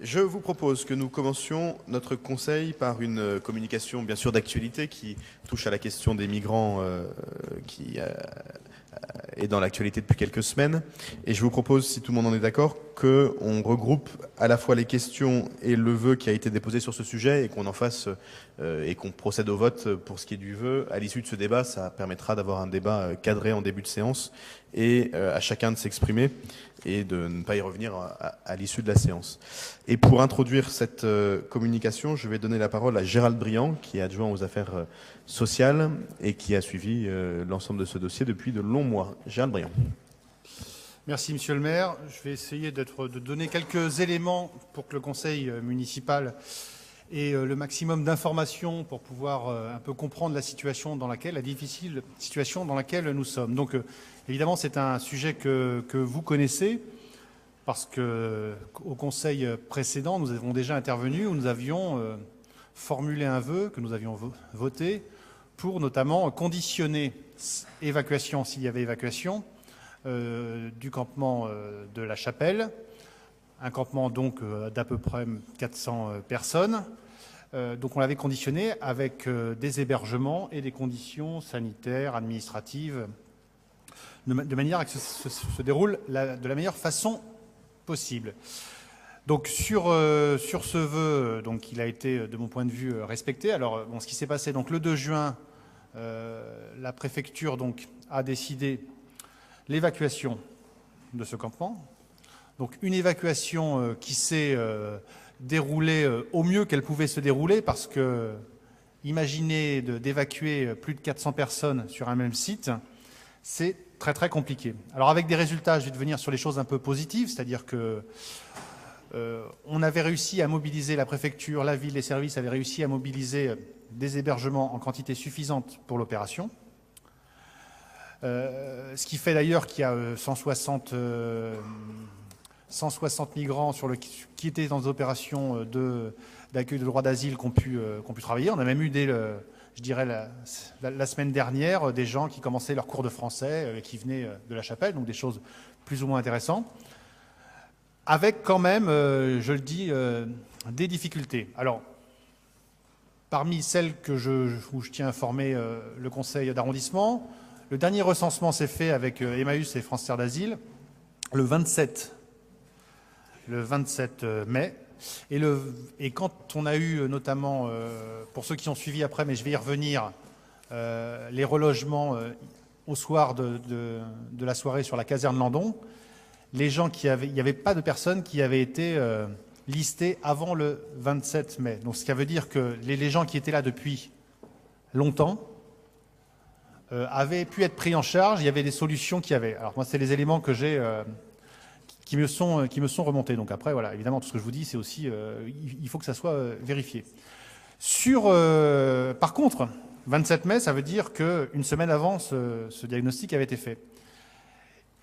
Je vous propose que nous commencions notre conseil par une communication bien sûr d'actualité qui touche à la question des migrants qui est dans l'actualité depuis quelques semaines. Et je vous propose, si tout le monde en est d'accord, qu'on regroupe à la fois les questions et le vœu qui a été déposé sur ce sujet et qu'on en fasse et qu'on procède au vote pour ce qui est du vœu. À l'issue de ce débat, ça permettra d'avoir un débat cadré en début de séance et à chacun de s'exprimer et de ne pas y revenir à l'issue de la séance. Et pour introduire cette communication, je vais donner la parole à Gérald Briand, qui est adjoint aux affaires sociales et qui a suivi l'ensemble de ce dossier depuis de longs mois. Gérald Briand. Merci, Monsieur le maire. Je vais essayer de donner quelques éléments pour que le conseil municipal ait le maximum d'informations pour pouvoir un peu comprendre la difficile situation dans laquelle nous sommes. Donc, évidemment, c'est un sujet que vous connaissez, parce qu'au conseil précédent, nous avons déjà intervenu, où nous avions formulé un vœu que nous avions voté pour notamment conditionner évacuation, s'il y avait évacuation, du campement de la Chapelle, un campement donc d'à peu près 400 personnes. Donc on l'avait conditionné avec des hébergements et des conditions sanitaires, administratives, de manière à ce que ça se déroule de la meilleure façon possible. Donc sur ce vœu, donc il a été de mon point de vue respecté. Alors bon, ce qui s'est passé donc le 2 juin, la préfecture donc a décidé l'évacuation de ce campement. Donc une évacuation qui s'est déroulée au mieux qu'elle pouvait se dérouler, parce que imaginez d'évacuer plus de 400 personnes sur un même site, c'est très très compliqué. Alors avec des résultats, je vais venir sur les choses un peu positives, c'est-à-dire que on avait réussi à mobiliser, la préfecture, la ville, les services avaient réussi à mobiliser des hébergements en quantité suffisante pour l'opération. Ce qui fait d'ailleurs qu'il y a 160 migrants qui étaient dans des opérations d'accueil de droit d'asile qui ont pu travailler. On a même eu la semaine dernière, des gens qui commençaient leur cours de français, qui venaient de la Chapelle, donc des choses plus ou moins intéressantes. Avec quand même, je le dis, des difficultés. Alors, parmi celles où je tiens à informer le conseil d'arrondissement, le dernier recensement s'est fait avec Emmaüs et France Terre d'Asile le 27 mai. Et quand on a eu notamment, pour ceux qui ont suivi après, mais je vais y revenir, les relogements au soir de la soirée sur la caserne Landon, il n'y avait pas de personnes qui avaient été listées avant le 27 mai. Donc, ce qui veut dire que les gens qui étaient là depuis longtemps avaient pu être pris en charge. Il y avait des solutions qui avaient. Alors moi, c'est les éléments que j'ai qui me sont remontés. Donc après, voilà, évidemment, tout ce que je vous dis, c'est aussi il faut que ça soit vérifié. Par contre, 27 mai, ça veut dire qu'une semaine avant, ce diagnostic avait été fait.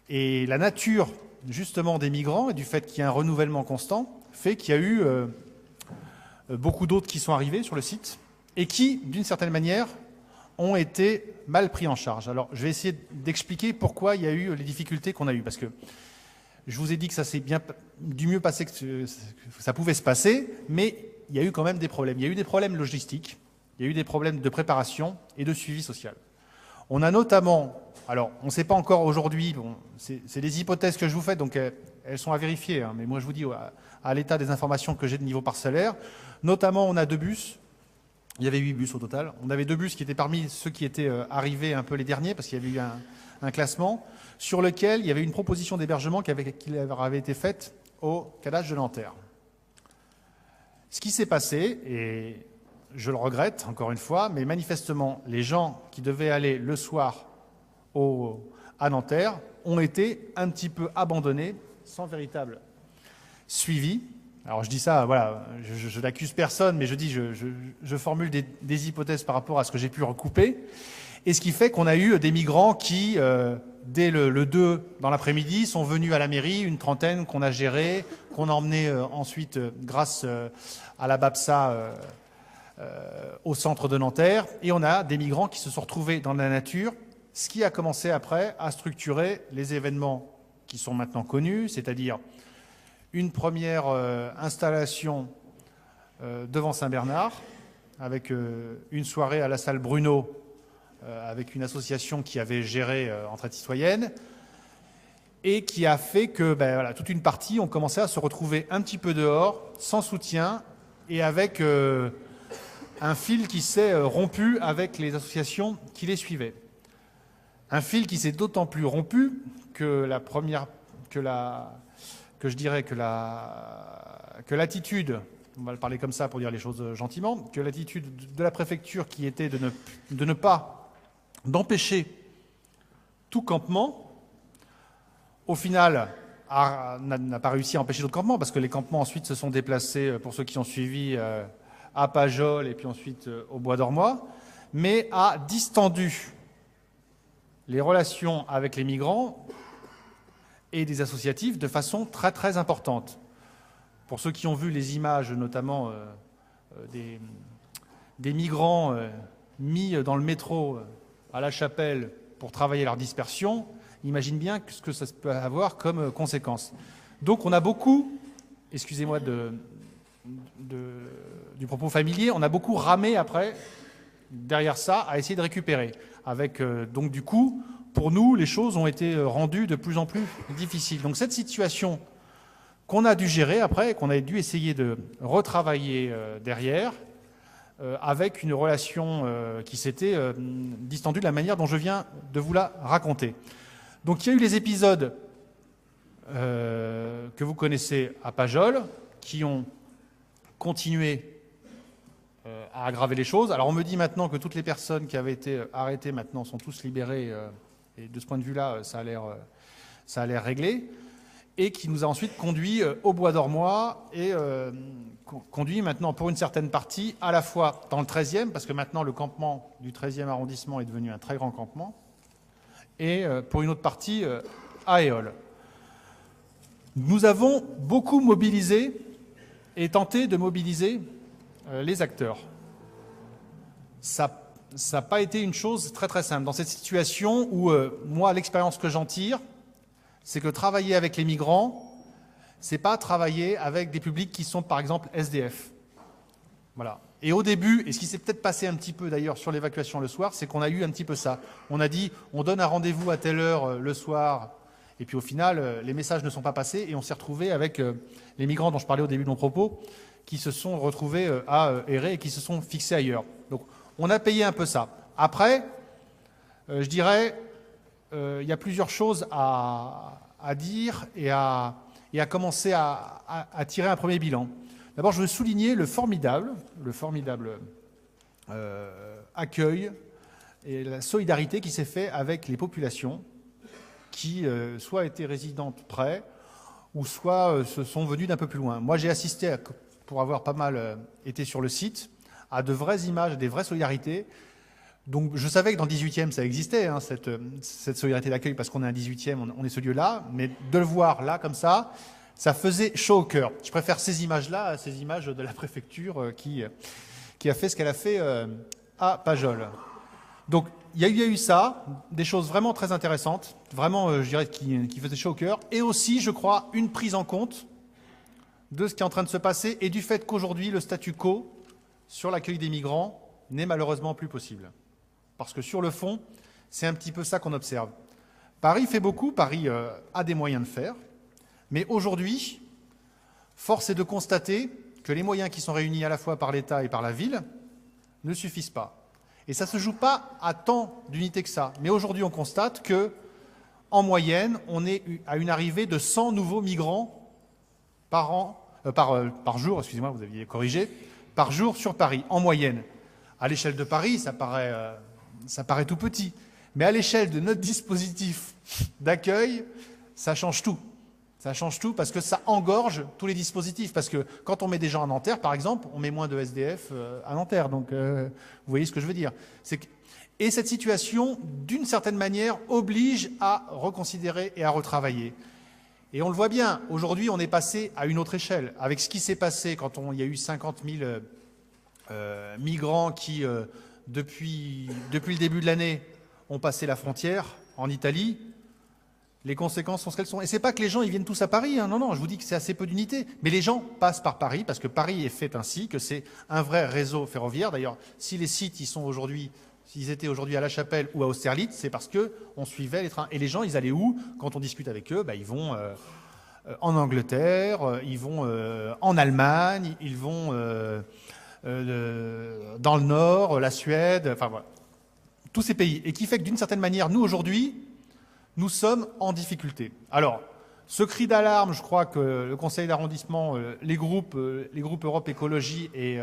Et la nature, justement, des migrants et du fait qu'il y a un renouvellement constant fait qu'il y a eu beaucoup d'autres qui sont arrivés sur le site et qui, d'une certaine manière, ont été mal pris en charge. Alors, je vais essayer d'expliquer pourquoi il y a eu les difficultés qu'on a eues. Parce que je vous ai dit que ça s'est bien du mieux passé que ça pouvait se passer, mais il y a eu quand même des problèmes. Il y a eu des problèmes logistiques, il y a eu des problèmes de préparation et de suivi social. On a notamment, alors on ne sait pas encore aujourd'hui, bon, c'est des hypothèses que je vous fais, donc elles sont à vérifier, hein, mais moi je vous dis à l'état des informations que j'ai de niveau parcellaire, notamment on a 2 bus. Il y avait 8 bus au total. On avait 2 bus qui étaient parmi ceux qui étaient arrivés un peu les derniers, parce qu'il y avait eu un classement, sur lequel il y avait une proposition d'hébergement qui avait été faite au Cadastre de Nanterre. Ce qui s'est passé, et je le regrette encore une fois, mais manifestement, les gens qui devaient aller le soir à Nanterre ont été un petit peu abandonnés, sans véritable suivi. Alors je dis ça, voilà, je n'accuse personne, mais je formule des hypothèses par rapport à ce que j'ai pu recouper. Et ce qui fait qu'on a eu des migrants qui, dès le 2 dans l'après-midi, sont venus à la mairie, une trentaine qu'on a gérés, qu'on a emmenés ensuite, grâce à la BAPSA, au centre de Nanterre. Et on a des migrants qui se sont retrouvés dans la nature, ce qui a commencé après à structurer les événements qui sont maintenant connus, c'est-à-dire une première installation devant Saint-Bernard, avec une soirée à la salle Bruno, avec une association qui avait géré Entraide citoyenne, et qui a fait que toute une partie ont commencé à se retrouver un petit peu dehors, sans soutien, et avec un fil qui s'est rompu avec les associations qui les suivaient. Un fil qui s'est d'autant plus rompu que l'attitude, on va le parler comme ça pour dire les choses gentiment, que l'attitude de la préfecture qui était d'empêcher tout campement, au final, n'a pas réussi à empêcher d'autres campements, parce que les campements ensuite se sont déplacés, pour ceux qui ont suivi, à Pajol et puis ensuite au Bois d'Ormois, mais a distendu les relations avec les migrants et des associatifs de façon très très importante. Pour ceux qui ont vu les images, notamment des migrants mis dans le métro à La Chapelle pour travailler leur dispersion, imagine bien ce que ça peut avoir comme conséquence. Donc on a beaucoup, excusez-moi du propos familier, on a beaucoup ramé après, derrière ça, à essayer de récupérer. Avec, donc du coup, pour nous, les choses ont été rendues de plus en plus difficiles. Donc cette situation qu'on a dû gérer après, qu'on a dû essayer de retravailler derrière, avec une relation qui s'était distendue de la manière dont je viens de vous la raconter. Donc il y a eu les épisodes que vous connaissez à Pajol, qui ont continué à aggraver les choses. Alors on me dit maintenant que toutes les personnes qui avaient été arrêtées maintenant sont tous libérées, et de ce point de vue-là, ça a l'air réglé, et qui nous a ensuite conduit au Bois d'Ormois, et conduit maintenant pour une certaine partie à la fois dans le 13e, parce que maintenant le campement du 13e arrondissement est devenu un très grand campement, et pour une autre partie à Éole. Nous avons beaucoup mobilisé et tenté de mobiliser les acteurs. Ça n'a pas été une chose très très simple. Dans cette situation où, moi, l'expérience que j'en tire, c'est que travailler avec les migrants, c'est pas travailler avec des publics qui sont, par exemple, SDF. Voilà. Et au début, et ce qui s'est peut-être passé un petit peu d'ailleurs sur l'évacuation le soir, c'est qu'on a eu un petit peu ça. On a dit, on donne un rendez-vous à telle heure le soir, et puis au final, les messages ne sont pas passés, et on s'est retrouvé avec les migrants dont je parlais au début de mon propos, qui se sont retrouvés à errer et qui se sont fixés ailleurs. Donc on a payé un peu ça. Après, je dirais, il y a plusieurs choses à dire et à commencer à tirer un premier bilan. D'abord, je veux souligner le formidable accueil et la solidarité qui s'est fait avec les populations qui soit étaient résidentes près ou soit se sont venues d'un peu plus loin. Moi, j'ai assisté, pour avoir pas mal été sur le site, à de vraies images, des vraies solidarités. Donc je savais que dans le 18e, ça existait, hein, cette solidarité d'accueil, parce qu'on est un 18e, on est ce lieu-là, mais de le voir là, comme ça faisait chaud au cœur. Je préfère ces images-là à ces images de la préfecture qui a fait ce qu'elle a fait à Pajol. Donc il y a eu ça, des choses vraiment très intéressantes, vraiment, je dirais, qui faisaient chaud au cœur, et aussi, je crois, une prise en compte de ce qui est en train de se passer et du fait qu'aujourd'hui, le statu quo sur l'accueil des migrants n'est malheureusement plus possible. Parce que sur le fond, c'est un petit peu ça qu'on observe. Paris fait beaucoup, Paris a des moyens de faire, mais aujourd'hui, force est de constater que les moyens qui sont réunis à la fois par l'État et par la ville ne suffisent pas. Et ça ne se joue pas à tant d'unités que ça. Mais aujourd'hui, on constate que, en moyenne, on est à une arrivée de 100 nouveaux migrants par jour, excusez-moi, vous aviez corrigé, par jour sur Paris, en moyenne. À l'échelle de Paris, ça paraît tout petit. Mais à l'échelle de notre dispositif d'accueil, ça change tout. Ça change tout parce que ça engorge tous les dispositifs. Parce que quand on met des gens à Nanterre, par exemple, on met moins de SDF à Nanterre. Donc, vous voyez ce que je veux dire. Et cette situation, d'une certaine manière, oblige à reconsidérer et à retravailler. Et on le voit bien, aujourd'hui, on est passé à une autre échelle. Avec ce qui s'est passé quand il y a eu 50 000 migrants qui, depuis le début de l'année, ont passé la frontière en Italie. les conséquences sont ce qu'elles sont. Et c'est pas que les gens ils viennent tous à Paris, hein. Non, non, je vous dis que c'est assez peu d'unités. Mais les gens passent par Paris parce que Paris est fait ainsi, que c'est un vrai réseau ferroviaire. D'ailleurs, si les sites s'ils étaient aujourd'hui à La Chapelle ou à Austerlitz, c'est parce que on suivait les trains. Et les gens, ils allaient où? Quand on discute avec eux, ils vont en Angleterre, ils vont en Allemagne, ils vont dans le Nord, la Suède, enfin voilà, tous ces pays. Et qui fait que d'une certaine manière, nous aujourd'hui, nous sommes en difficulté. Alors, ce cri d'alarme, je crois que le conseil d'arrondissement, les groupes Europe Écologie et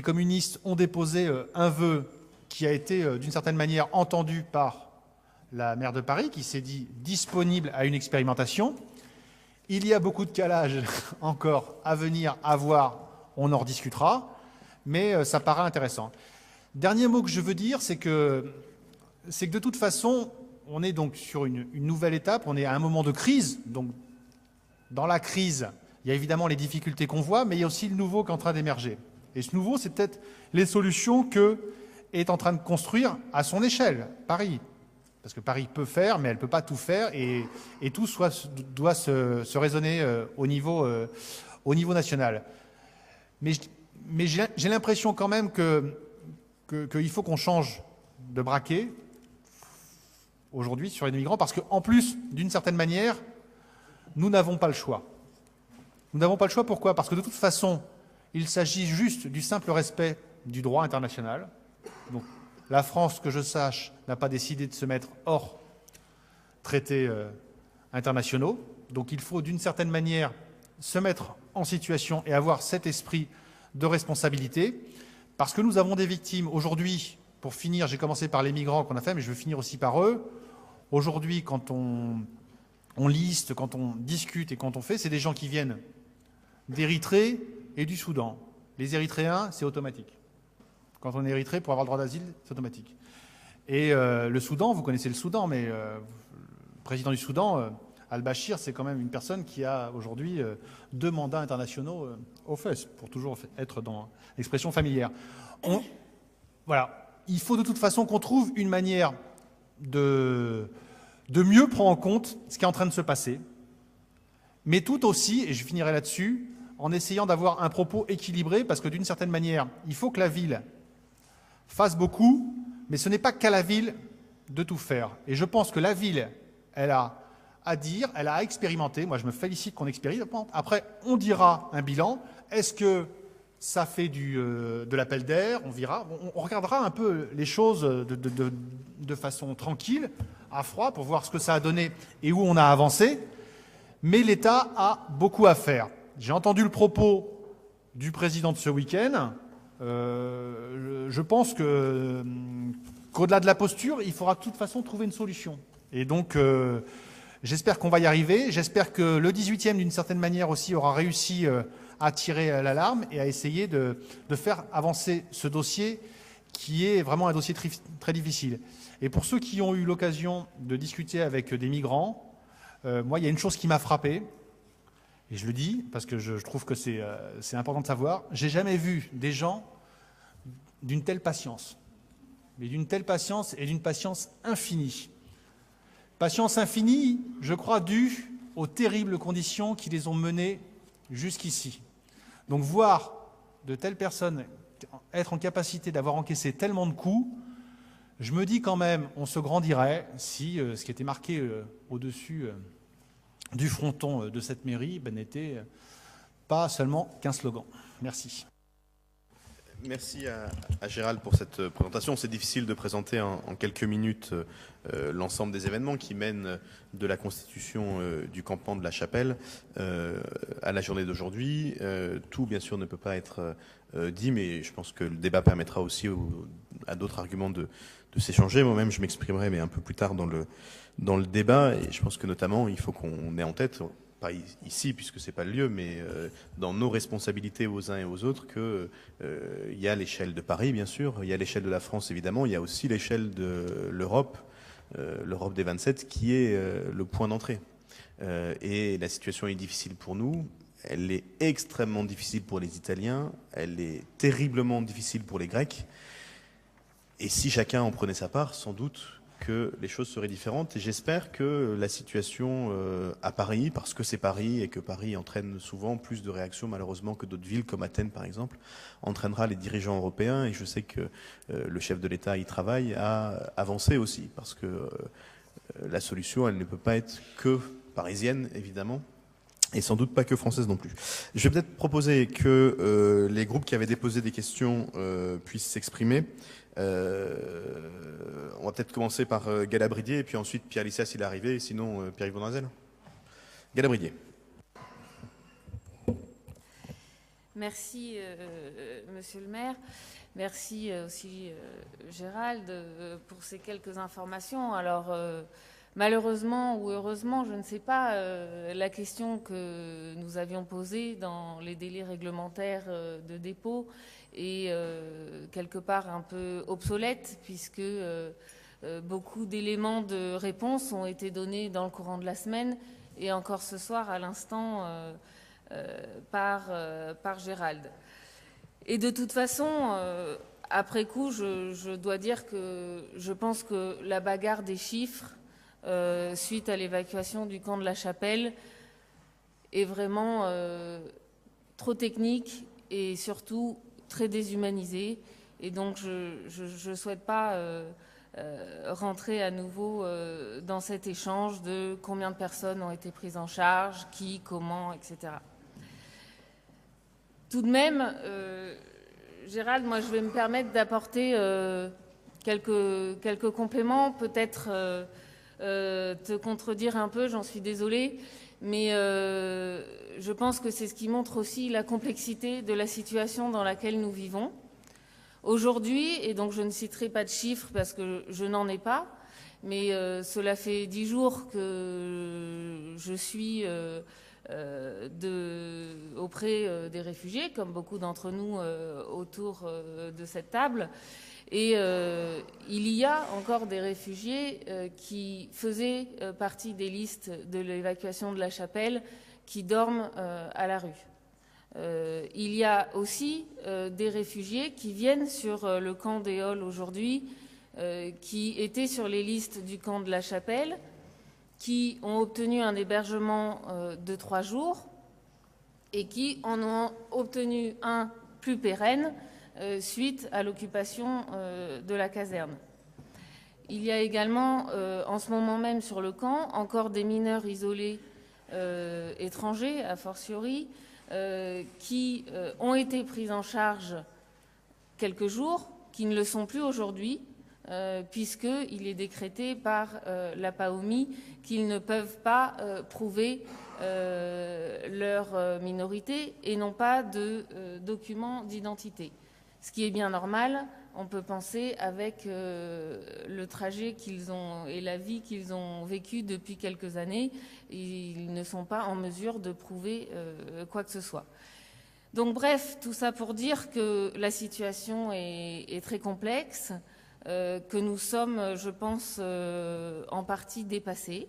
communistes ont déposé un vœu qui a été d'une certaine manière entendu par la maire de Paris, qui s'est dit disponible à une expérimentation. Il y a beaucoup de calages encore à venir, à voir, on en rediscutera, mais ça paraît intéressant. Dernier mot que je veux dire, c'est que de toute façon, on est donc sur une nouvelle étape, on est à un moment de crise. Donc, dans la crise, il y a évidemment les difficultés qu'on voit, mais il y a aussi le nouveau qui est en train d'émerger. Et ce nouveau, c'est peut-être les solutions que est en train de construire à son échelle, Paris. Parce que Paris peut faire, mais elle ne peut pas tout faire, et tout doit se raisonner au niveau national. Mais j'ai l'impression quand même qu'il faut qu'on change de braquet aujourd'hui sur les migrants, parce qu'en plus, d'une certaine manière, nous n'avons pas le choix. Nous n'avons pas le choix, pourquoi? Parce que de toute façon, il s'agit juste du simple respect du droit international. Donc, la France, que je sache, n'a pas décidé de se mettre hors traités internationaux. Donc il faut d'une certaine manière se mettre en situation et avoir cet esprit de responsabilité, parce que nous avons des victimes. Aujourd'hui, pour finir, j'ai commencé par les migrants qu'on a fait, mais je veux finir aussi par eux. Aujourd'hui, quand on liste, quand on discute et quand on fait, c'est des gens qui viennent d'Érythrée et du Soudan. Les Érythréens, c'est automatique. Quand on est érythréen, pour avoir le droit d'asile, c'est automatique. Et le Soudan, vous connaissez le Soudan, mais le président du Soudan, al-Bashir, c'est quand même une personne qui a aujourd'hui 2 mandats internationaux aux fesses, pour toujours être dans l'expression familière. Voilà. Il faut de toute façon qu'on trouve une manière de mieux prendre en compte ce qui est en train de se passer, mais tout aussi, et je finirai là-dessus, en essayant d'avoir un propos équilibré, parce que d'une certaine manière, il faut que la ville fasse beaucoup, mais ce n'est pas qu'à la ville de tout faire. Et je pense que la ville, elle a à dire, elle a à expérimenter. Moi, je me félicite qu'on expérimente. Après, on dira un bilan. Est-ce que ça fait de l'appel d'air? On verra. On regardera un peu les choses de façon tranquille, à froid, pour voir ce que ça a donné et où on a avancé. Mais l'État a beaucoup à faire. J'ai entendu le propos du président de ce week-end. Je pense qu'au-delà de la posture, il faudra de toute façon trouver une solution. Et donc, j'espère qu'on va y arriver. J'espère que le 18e, d'une certaine manière aussi, aura réussi à tirer l'alarme et à essayer de faire avancer ce dossier qui est vraiment un dossier très difficile. Et pour ceux qui ont eu l'occasion de discuter avec des migrants, moi, il y a une chose qui m'a frappé, et je le dis parce que je trouve que c'est important de savoir. J'ai jamais vu des gens d'une telle patience, mais d'une telle patience et d'une patience infinie. Patience infinie, je crois, due aux terribles conditions qui les ont menés jusqu'ici. Donc voir de telles personnes être en capacité d'avoir encaissé tellement de coups, je me dis quand même, on se grandirait si ce qui était marqué au-dessus du fronton de cette mairie n'était pas seulement qu'un slogan. Merci. Merci à Gérald pour cette présentation. C'est difficile de présenter en quelques minutes l'ensemble des événements qui mènent de la constitution du campement de la Chapelle à la journée d'aujourd'hui. Tout, bien sûr, ne peut pas être dit, mais je pense que le débat permettra aussi à d'autres arguments de s'échanger. Moi-même, je m'exprimerai, mais un peu plus tard dans le débat. Et je pense que notamment, il faut qu'on ait en tête, pas ici puisque c'est pas le lieu, mais dans nos responsabilités aux uns et aux autres, que il y a l'échelle de Paris, bien sûr, il y a l'échelle de la France, évidemment, il y a aussi l'échelle de l'Europe, l'Europe des 27, qui est le point d'entrée. Et la situation est difficile pour nous, elle est extrêmement difficile pour les Italiens, elle est terriblement difficile pour les Grecs. Et si chacun en prenait sa part, sans doute, que les choses seraient différentes. Et j'espère que la situation à Paris, parce que c'est Paris et que Paris entraîne souvent plus de réactions malheureusement que d'autres villes comme Athènes par exemple, entraînera les dirigeants européens, et je sais que le chef de l'État y travaille, à avancer aussi, parce que la solution, elle ne peut pas être que parisienne évidemment, et sans doute pas que française non plus. Je vais peut-être proposer que les groupes qui avaient déposé des questions puissent s'exprimer. On va peut-être commencer par Galabridier et puis ensuite Pierre Lissa s'il est arrivé, et sinon Pierre-Yves Bournazel. Galabridier. Merci, Monsieur le maire. Merci aussi, Gérald, pour ces quelques informations. Alors, malheureusement ou heureusement, je ne sais pas, la question que nous avions posée dans les délais réglementaires de dépôt est quelque part un peu obsolète, puisque beaucoup d'éléments de réponse ont été donnés dans le courant de la semaine et encore ce soir à l'instant par Gérald. Et de toute façon, après coup, je dois dire que je pense que la bagarre des chiffres suite à l'évacuation du camp de la Chapelle est vraiment trop technique et surtout très déshumanisée. Et donc, je ne souhaite pas rentrer à nouveau dans cet échange de combien de personnes ont été prises en charge, qui, comment, etc. Tout de même, Gérald, moi je vais me permettre d'apporter quelques compléments, peut-être te contredire un peu, j'en suis désolée, mais je pense que c'est ce qui montre aussi la complexité de la situation dans laquelle nous vivons. Aujourd'hui, et donc je ne citerai pas de chiffres parce que je n'en ai pas, mais cela fait 10 jours que je suis auprès des réfugiés, comme beaucoup d'entre nous autour de cette table. Et il y a encore des réfugiés qui faisaient partie des listes de l'évacuation de la Chapelle qui dorment à la rue. Il y a aussi des réfugiés qui viennent sur le camp d'Éole aujourd'hui, qui étaient sur les listes du camp de la Chapelle, qui ont obtenu un hébergement de 3 jours et qui en ont obtenu un plus pérenne suite à l'occupation de la caserne. Il y a également, en ce moment même sur le camp, encore des mineurs isolés étrangers, a fortiori, qui ont été pris en charge quelques jours, qui ne le sont plus aujourd'hui, puisqu'il est décrété par la PAOMI qu'ils ne peuvent pas prouver leur minorité et n'ont pas de documents d'identité. Ce qui est bien normal, on peut penser avec le trajet qu'ils ont et la vie qu'ils ont vécue depuis quelques années. Ils ne sont pas en mesure de prouver quoi que ce soit. Donc bref, tout ça pour dire que la situation est très complexe, que nous sommes, je pense, en partie dépassés,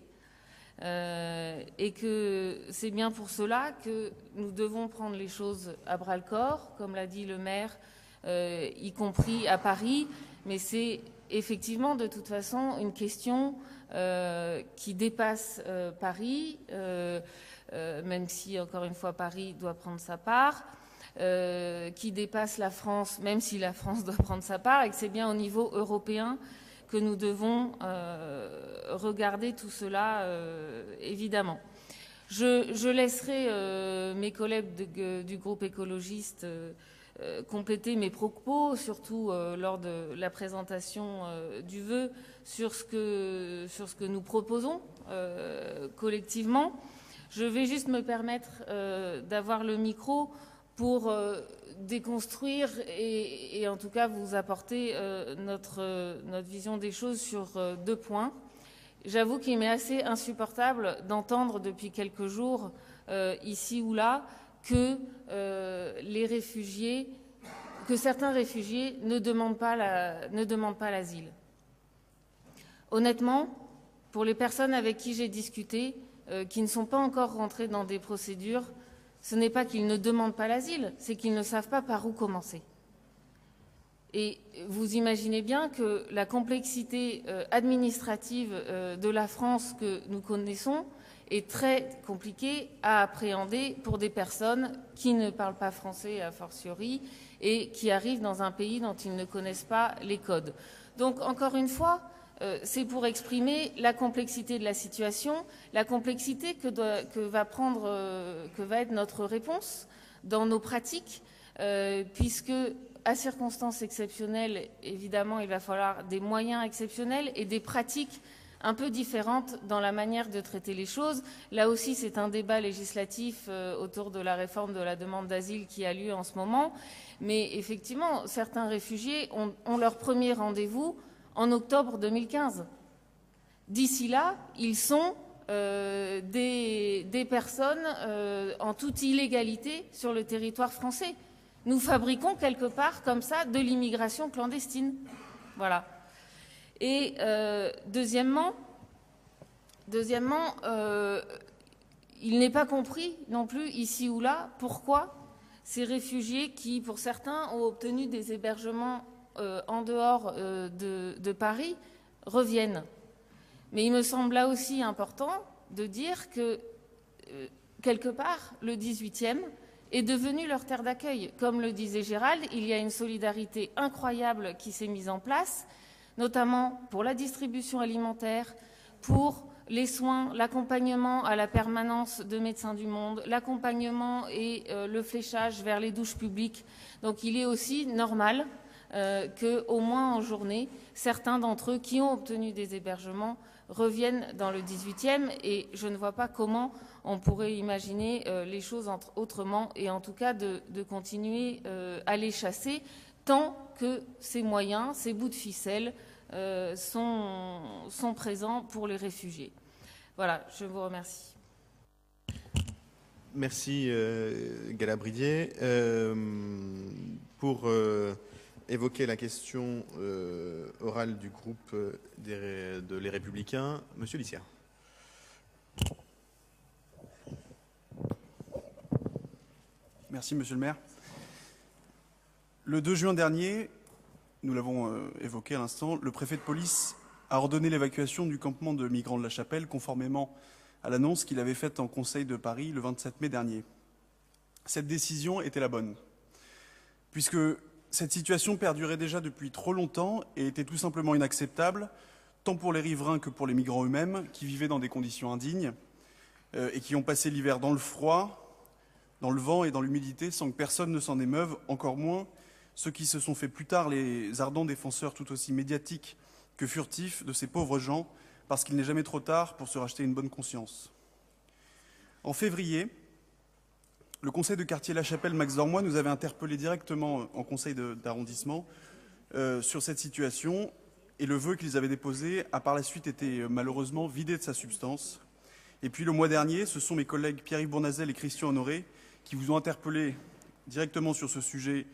et que c'est bien pour cela que nous devons prendre les choses à bras-le-corps, comme l'a dit le maire, y compris à Paris, mais c'est effectivement de toute façon une question qui dépasse Paris, même si encore une fois Paris doit prendre sa part, qui dépasse la France, même si la France doit prendre sa part, et que c'est bien au niveau européen que nous devons regarder tout cela, évidemment. Je laisserai mes collègues du groupe écologiste compléter mes propos, surtout lors de la présentation du vœu, sur ce que nous proposons collectivement. Je vais juste me permettre d'avoir le micro pour déconstruire et en tout cas vous apporter notre vision des choses sur 2 points. J'avoue qu'il m'est assez insupportable d'entendre depuis quelques jours, ici ou là, que certains réfugiés ne demandent pas l'asile. Honnêtement, pour les personnes avec qui j'ai discuté, qui ne sont pas encore rentrées dans des procédures, ce n'est pas qu'ils ne demandent pas l'asile, c'est qu'ils ne savent pas par où commencer. Et vous imaginez bien que la complexité administrative de la France que nous connaissons est très compliquée à appréhender pour des personnes qui ne parlent pas français a fortiori et qui arrivent dans un pays dont ils ne connaissent pas les codes. Donc, encore une fois, c'est pour exprimer la complexité de la situation, la complexité que va être notre réponse dans nos pratiques, puisque à circonstances exceptionnelles, évidemment, il va falloir des moyens exceptionnels et des pratiques un peu différentes dans la manière de traiter les choses. Là aussi, c'est un débat législatif autour de la réforme de la demande d'asile qui a lieu en ce moment. Mais effectivement, certains réfugiés ont leur premier rendez-vous en octobre 2015. D'ici là, ils sont des personnes en toute illégalité sur le territoire français. Nous fabriquons quelque part comme ça de l'immigration clandestine. Voilà. Et deuxièmement, il n'est pas compris non plus ici ou là pourquoi ces réfugiés qui, pour certains, ont obtenu des hébergements en dehors de Paris, reviennent. Mais il me semble là aussi important de dire que, quelque part, le 18e est devenu leur terre d'accueil. Comme le disait Gérald, il y a une solidarité incroyable qui s'est mise en place, notamment pour la distribution alimentaire, pour les soins, l'accompagnement à la permanence de Médecins du Monde, l'accompagnement et le fléchage vers les douches publiques. Donc il est aussi normal qu'au moins en journée, certains d'entre eux qui ont obtenu des hébergements reviennent dans le 18e, et je ne vois pas comment on pourrait imaginer les choses autrement, et en tout cas de continuer à les chasser tant que ces moyens, ces bouts de ficelle sont présents pour les réfugiés. Voilà, je vous remercie. Merci Galabridier. Pour évoquer la question orale du groupe de Les Républicains, Monsieur Lissière. Merci Monsieur le maire. Le 2 juin dernier, nous l'avons évoqué à l'instant, le préfet de police a ordonné l'évacuation du campement de migrants de la Chapelle, conformément à l'annonce qu'il avait faite en Conseil de Paris le 27 mai dernier. Cette décision était la bonne, puisque cette situation perdurait déjà depuis trop longtemps et était tout simplement inacceptable, tant pour les riverains que pour les migrants eux-mêmes, qui vivaient dans des conditions indignes et qui ont passé l'hiver dans le froid, dans le vent et dans l'humidité sans que personne ne s'en émeuve, encore moins ceux qui se sont fait plus tard les ardents défenseurs tout aussi médiatiques que furtifs de ces pauvres gens, parce qu'il n'est jamais trop tard pour se racheter une bonne conscience. En février, le conseil de quartier La Chapelle Max Dormois nous avait interpellés directement en conseil d'arrondissement sur cette situation, et le vœu qu'ils avaient déposé a par la suite été malheureusement vidé de sa substance. Et puis le mois dernier, ce sont mes collègues Pierre-Yves Bournazel et Christian Honoré qui vous ont interpellé directement sur ce sujet,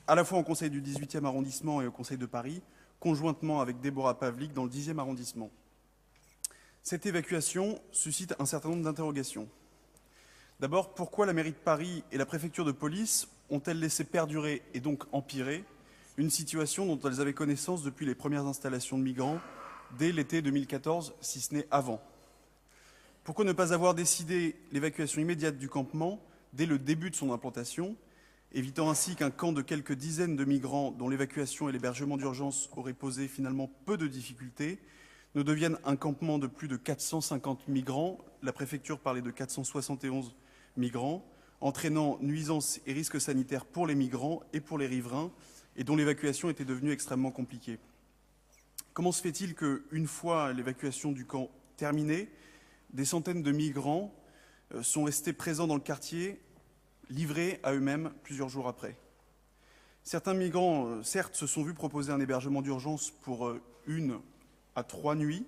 à la fois au conseil du 18e arrondissement et au conseil de Paris, conjointement avec Déborah Pavlik dans le 10e arrondissement. Cette évacuation suscite un certain nombre d'interrogations. D'abord, pourquoi la mairie de Paris et la préfecture de police ont-elles laissé perdurer et donc empirer une situation dont elles avaient connaissance depuis les premières installations de migrants dès l'été 2014, si ce n'est avant? Pourquoi ne pas avoir décidé l'évacuation immédiate du campement dès le début de son implantation, évitant ainsi qu'un camp de quelques dizaines de migrants dont l'évacuation et l'hébergement d'urgence auraient posé finalement peu de difficultés ne devienne un campement de plus de 450 migrants, la préfecture parlait de 471 migrants, entraînant nuisances et risques sanitaires pour les migrants et pour les riverains, et dont l'évacuation était devenue extrêmement compliquée. Comment se fait-il qu'une fois l'évacuation du camp terminée, des centaines de migrants sont restés présents dans le quartier, livrés à eux-mêmes plusieurs jours après? Certains migrants, certes, se sont vus proposer un hébergement d'urgence pour 1 à 3 nuits,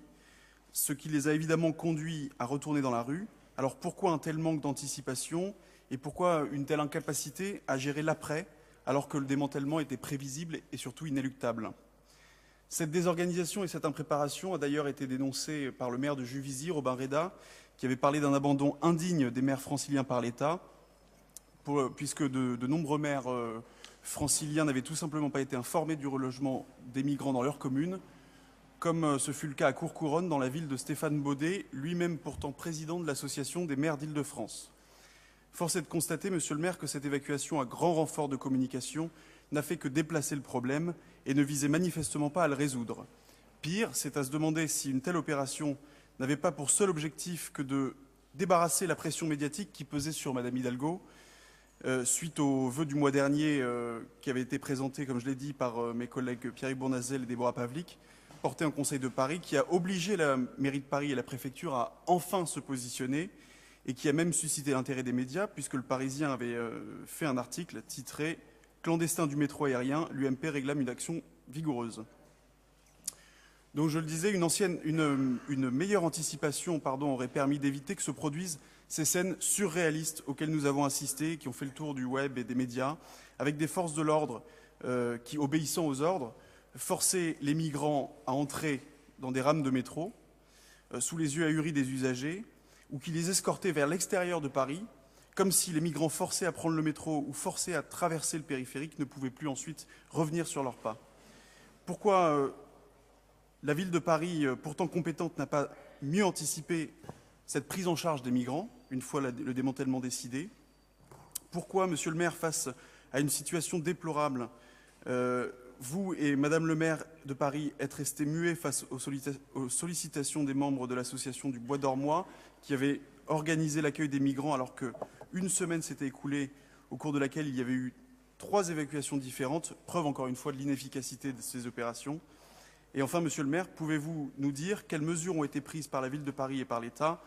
ce qui les a évidemment conduits à retourner dans la rue. Alors pourquoi un tel manque d'anticipation et pourquoi une telle incapacité à gérer l'après, alors que le démantèlement était prévisible et surtout inéluctable? Cette désorganisation et cette impréparation a d'ailleurs été dénoncée par le maire de Juvisy, Robin Reda, qui avait parlé d'un abandon indigne des maires franciliens par l'État, puisque de nombreux maires franciliens n'avaient tout simplement pas été informés du relogement des migrants dans leur commune, comme ce fut le cas à Courcouronnes, dans la ville de Stéphane Baudet, lui-même pourtant président de l'Association des maires d'Île-de-France. Force est de constater, monsieur le maire, que cette évacuation à grand renfort de communication n'a fait que déplacer le problème et ne visait manifestement pas à le résoudre. Pire, c'est à se demander si une telle opération n'avait pas pour seul objectif que de débarrasser la pression médiatique qui pesait sur Madame Hidalgo, suite aux vœux du mois dernier qui avaient été présentés, comme je l'ai dit, par mes collègues Pierre-Yves Bournazel et Déborah Pavlik, portés en Conseil de Paris, qui a obligé la mairie de Paris et la préfecture à enfin se positionner et qui a même suscité l'intérêt des médias, puisque le Parisien avait fait un article titré « Clandestin du métro aérien, l'UMP réclame une action vigoureuse ». Donc je le disais, une meilleure anticipation aurait permis d'éviter que se produisent ces scènes surréalistes auxquelles nous avons assisté, qui ont fait le tour du web et des médias, avec des forces de l'ordre qui, obéissant aux ordres, forçaient les migrants à entrer dans des rames de métro, sous les yeux ahuris des usagers, ou qui les escortaient vers l'extérieur de Paris, comme si les migrants forcés à prendre le métro ou forcés à traverser le périphérique ne pouvaient plus ensuite revenir sur leurs pas. Pourquoi la ville de Paris, pourtant compétente, n'a pas mieux anticipé cette prise en charge des migrants, une fois le démantèlement décidé? Pourquoi, monsieur le maire, face à une situation déplorable, vous et madame le maire de Paris êtes restés muets face aux sollicitations des membres de l'association du Bois d'Ormois, qui avait organisé l'accueil des migrants alors qu'une semaine s'était écoulée, au cours de laquelle il y avait eu 3 évacuations différentes, preuve encore une fois de l'inefficacité de ces opérations? Et enfin, monsieur le maire, pouvez-vous nous dire quelles mesures ont été prises par la ville de Paris et par l'État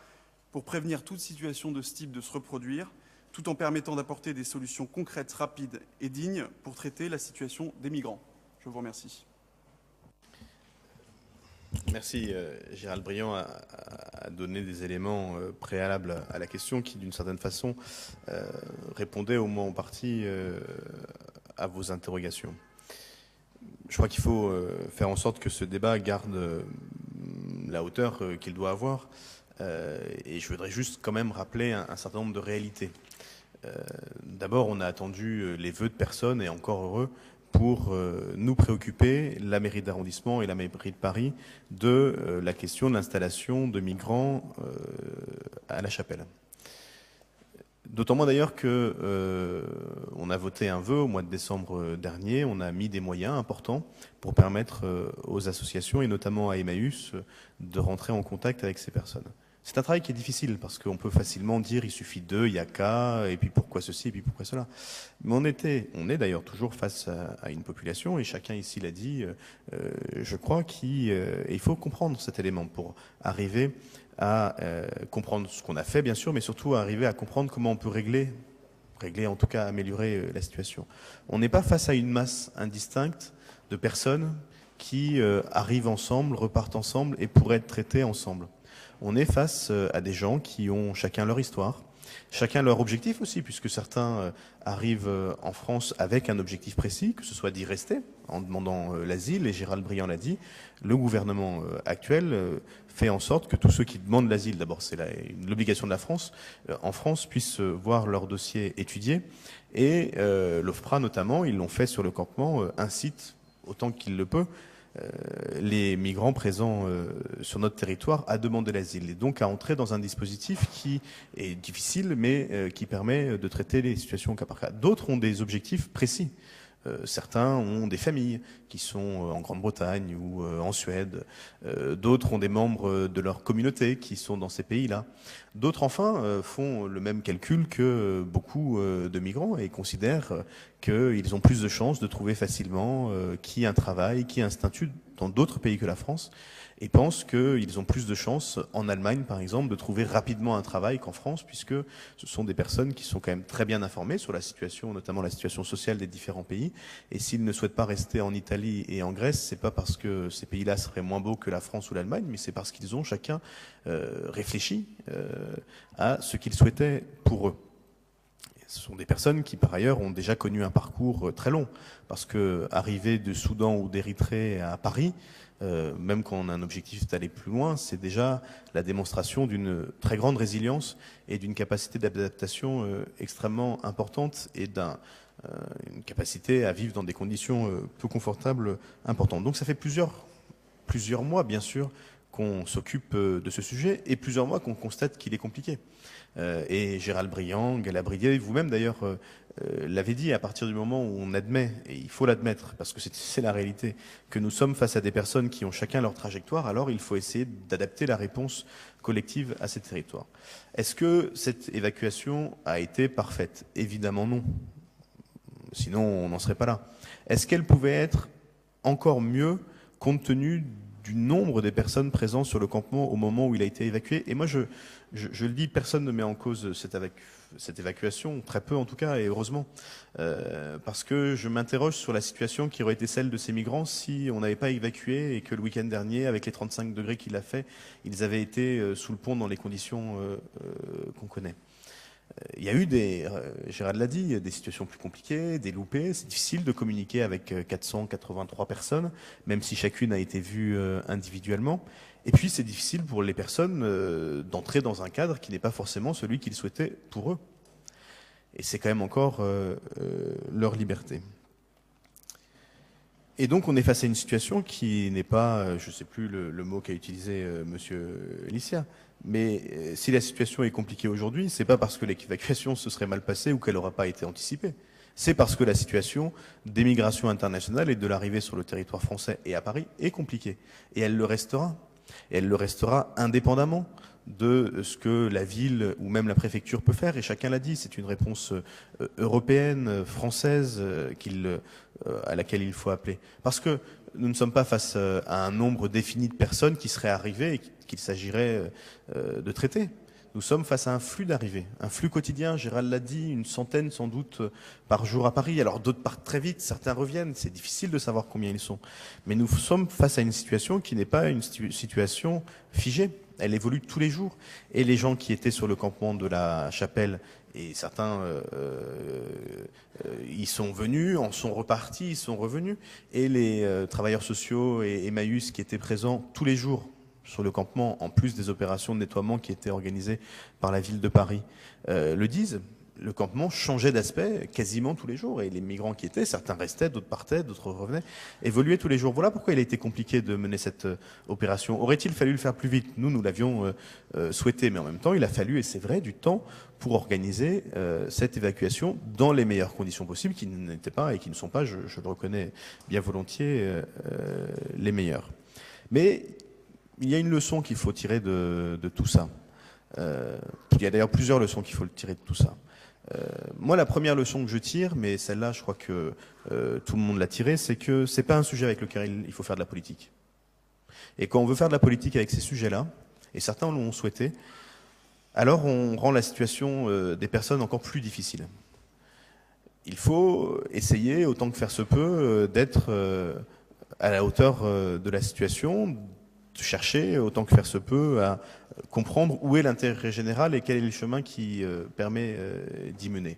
pour prévenir toute situation de ce type de se reproduire, tout en permettant d'apporter des solutions concrètes, rapides et dignes pour traiter la situation des migrants? Je vous remercie. Merci. Gérald Briand a donné des éléments préalables à la question qui, d'une certaine façon, répondaient au moins en partie à vos interrogations. Je crois qu'il faut faire en sorte que ce débat garde la hauteur qu'il doit avoir. Et je voudrais juste quand même rappeler un certain nombre de réalités. D'abord, on a attendu les vœux de personnes, et encore heureux, pour nous préoccuper, la mairie d'arrondissement et la mairie de Paris, de la question de l'installation de migrants à La Chapelle. D'autant moins d'ailleurs que on a voté un vœu au mois de décembre dernier, on a mis des moyens importants pour permettre aux associations, et notamment à Emmaüs, de rentrer en contact avec ces personnes. C'est un travail qui est difficile parce qu'on peut facilement dire il suffit d'eux, il n'y a qu'à, et puis pourquoi ceci, et puis pourquoi cela. Mais on est d'ailleurs toujours face à une population, et chacun ici l'a dit, je crois qu'il faut comprendre cet élément pour arriver à comprendre ce qu'on a fait, bien sûr, mais surtout à arriver à comprendre comment on peut régler, en tout cas améliorer la situation. On n'est pas face à une masse indistincte de personnes qui arrivent ensemble, repartent ensemble et pourraient être traitées ensemble. On est face à des gens qui ont chacun leur histoire, chacun leur objectif aussi, puisque certains arrivent en France avec un objectif précis, que ce soit d'y rester en demandant l'asile, et Gérald Briand l'a dit, le gouvernement actuel fait en sorte que tous ceux qui demandent l'asile, d'abord c'est l'obligation de la France, en France puissent voir leur dossier étudié, et l'OFPRA notamment, ils l'ont fait sur le campement, incite autant qu'il le peut les migrants présents sur notre territoire à demander l'asile, et donc à entrer dans un dispositif qui est difficile, mais qui permet de traiter les situations au cas par cas. D'autres ont des objectifs précis. Certains ont des familles qui sont en Grande-Bretagne ou en Suède. D'autres ont des membres de leur communauté qui sont dans ces pays-là. D'autres, enfin, font le même calcul que beaucoup de migrants et considèrent qu'ils ont plus de chances de trouver facilement qui a un travail, qui a un statut dans d'autres pays que la France, et pensent qu'ils ont plus de chances en Allemagne, par exemple, de trouver rapidement un travail qu'en France, puisque ce sont des personnes qui sont quand même très bien informées sur la situation, notamment la situation sociale des différents pays. Et s'ils ne souhaitent pas rester en Italie et en Grèce, c'est pas parce que ces pays-là seraient moins beaux que la France ou l'Allemagne, mais c'est parce qu'ils ont chacun réfléchi à ce qu'ils souhaitaient pour eux. Ce sont des personnes qui, par ailleurs, ont déjà connu un parcours très long. Parce que arriver de Soudan ou d'Érythrée à Paris, même quand on a un objectif d'aller plus loin, c'est déjà la démonstration d'une très grande résilience et d'une capacité d'adaptation extrêmement importante et une capacité à vivre dans des conditions peu confortables importantes. Donc ça fait plusieurs mois, bien sûr, qu'on s'occupe de ce sujet et plusieurs mois qu'on constate qu'il est compliqué. Et Gérald Briand, Galabrier, vous-même d'ailleurs l'avez dit, à partir du moment où on admet, et il faut l'admettre, parce que c'est la réalité, que nous sommes face à des personnes qui ont chacun leur trajectoire, alors il faut essayer d'adapter la réponse collective à ces territoires. Est-ce que cette évacuation a été parfaite? Évidemment non. Sinon, on n'en serait pas là. Est-ce qu'elle pouvait être encore mieux compte tenu du nombre des personnes présentes sur le campement au moment où il a été évacué? Et moi, je le dis, personne ne met en cause cette évacuation, très peu en tout cas, et heureusement, parce que je m'interroge sur la situation qui aurait été celle de ces migrants si on n'avait pas évacué et que le week-end dernier, avec les 35 degrés qu'il a fait, ils avaient été sous le pont dans les conditions qu'on connaît. Il y a eu Gérald l'a dit, des situations plus compliquées, des loupés. C'est difficile de communiquer avec 483 personnes, même si chacune a été vue individuellement. Et puis c'est difficile pour les personnes d'entrer dans un cadre qui n'est pas forcément celui qu'ils souhaitaient pour eux. Et c'est quand même encore leur liberté. Et donc on est face à une situation qui n'est pas, je ne sais plus le mot qu'a utilisé Monsieur Licia, mais si la situation est compliquée aujourd'hui, c'est pas parce que l'évacuation se serait mal passée ou qu'elle n'aura pas été anticipée. C'est parce que la situation d'émigration internationale et de l'arrivée sur le territoire français et à Paris est compliquée. Et elle le restera. Et elle le restera indépendamment de ce que la ville ou même la préfecture peut faire. Et chacun l'a dit, c'est une réponse européenne, française, à laquelle il faut appeler. Parce que nous ne sommes pas face à un nombre défini de personnes qui seraient arrivées et qu'il s'agirait de traiter. Nous sommes face à un flux d'arrivées, un flux quotidien, Gérald l'a dit, une centaine sans doute par jour à Paris. Alors d'autres partent très vite, certains reviennent, c'est difficile de savoir combien ils sont. Mais nous sommes face à une situation qui n'est pas une situation figée, elle évolue tous les jours. Et les gens qui étaient sur le campement de la Chapelle, et certains y sont venus, en sont repartis, ils sont revenus, et les travailleurs sociaux et Emmaüs qui étaient présents tous les jours sur le campement, en plus des opérations de nettoiement qui étaient organisées par la ville de Paris, le disent. Le campement changeait d'aspect quasiment tous les jours. Et les migrants qui étaient, certains restaient, d'autres partaient, d'autres revenaient, évoluaient tous les jours. Voilà pourquoi il a été compliqué de mener cette opération. Aurait-il fallu le faire plus vite? Nous l'avions souhaité, mais en même temps, il a fallu, et c'est vrai, du temps pour organiser cette évacuation dans les meilleures conditions possibles, qui n'étaient pas et qui ne sont pas, je le reconnais bien volontiers, les meilleures. Mais il y a une leçon qu'il faut tirer de tout ça. Il y a d'ailleurs plusieurs leçons qu'il faut tirer de tout ça. Moi, la première leçon que je tire, mais celle-là, je crois que tout le monde l'a tirée, c'est que c'est pas un sujet avec lequel il faut faire de la politique. Et quand on veut faire de la politique avec ces sujets-là, et certains l'ont souhaité, alors on rend la situation des personnes encore plus difficile. Il faut essayer, autant que faire se peut, d'être à la hauteur de la situation, de chercher, autant que faire se peut, à comprendre où est l'intérêt général et quel est le chemin qui permet d'y mener.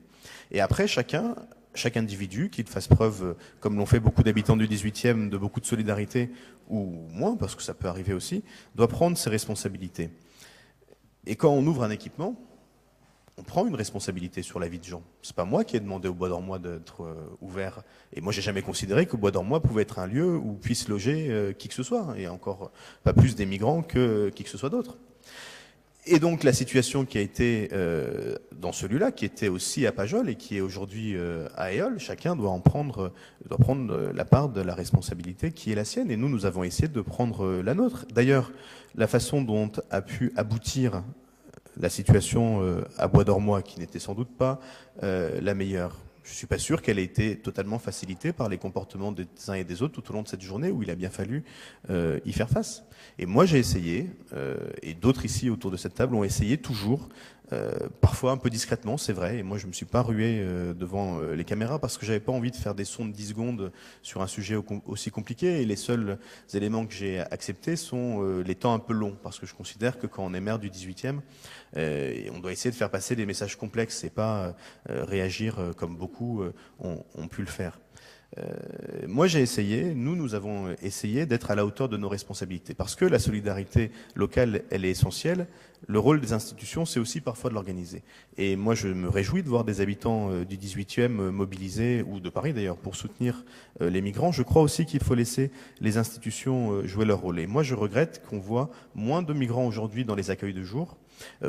Et après, chaque individu, qu'il fasse preuve, comme l'ont fait beaucoup d'habitants du 18e, de beaucoup de solidarité, ou moins, parce que ça peut arriver aussi, doit prendre ses responsabilités. Et quand on ouvre un équipement, on prend une responsabilité sur la vie de gens. C'est pas moi qui ai demandé au Bois d'Ormois d'être ouvert. Et moi, j'ai jamais considéré que Bois d'Ormois pouvait être un lieu où puisse loger qui que ce soit. Et encore pas plus des migrants que qui que ce soit d'autre. Et donc, la situation qui a été dans celui-là, qui était aussi à Pajol et qui est aujourd'hui à Éole, chacun doit prendre la part de la responsabilité qui est la sienne. Et nous avons essayé de prendre la nôtre. D'ailleurs, la façon dont a pu aboutir la situation à Bois d'Ormois, qui n'était sans doute pas la meilleure. Je ne suis pas sûr qu'elle ait été totalement facilitée par les comportements des uns et des autres tout au long de cette journée où il a bien fallu y faire face. Et moi j'ai essayé, et d'autres ici autour de cette table ont essayé toujours parfois un peu discrètement, c'est vrai. Et moi, je me suis pas rué devant les caméras parce que j'avais pas envie de faire des sons de 10 secondes sur un sujet aussi compliqué. Et les seuls éléments que j'ai acceptés sont les temps un peu longs, parce que je considère que quand on est maire du 18e, on doit essayer de faire passer des messages complexes et pas réagir comme beaucoup ont pu le faire. Moi, nous avons essayé d'être à la hauteur de nos responsabilités. Parce que la solidarité locale, elle est essentielle. Le rôle des institutions, c'est aussi parfois de l'organiser. Et moi, je me réjouis de voir des habitants du 18e mobilisés, ou de Paris d'ailleurs, pour soutenir les migrants. Je crois aussi qu'il faut laisser les institutions jouer leur rôle. Et moi, je regrette qu'on voit moins de migrants aujourd'hui dans les accueils de jour.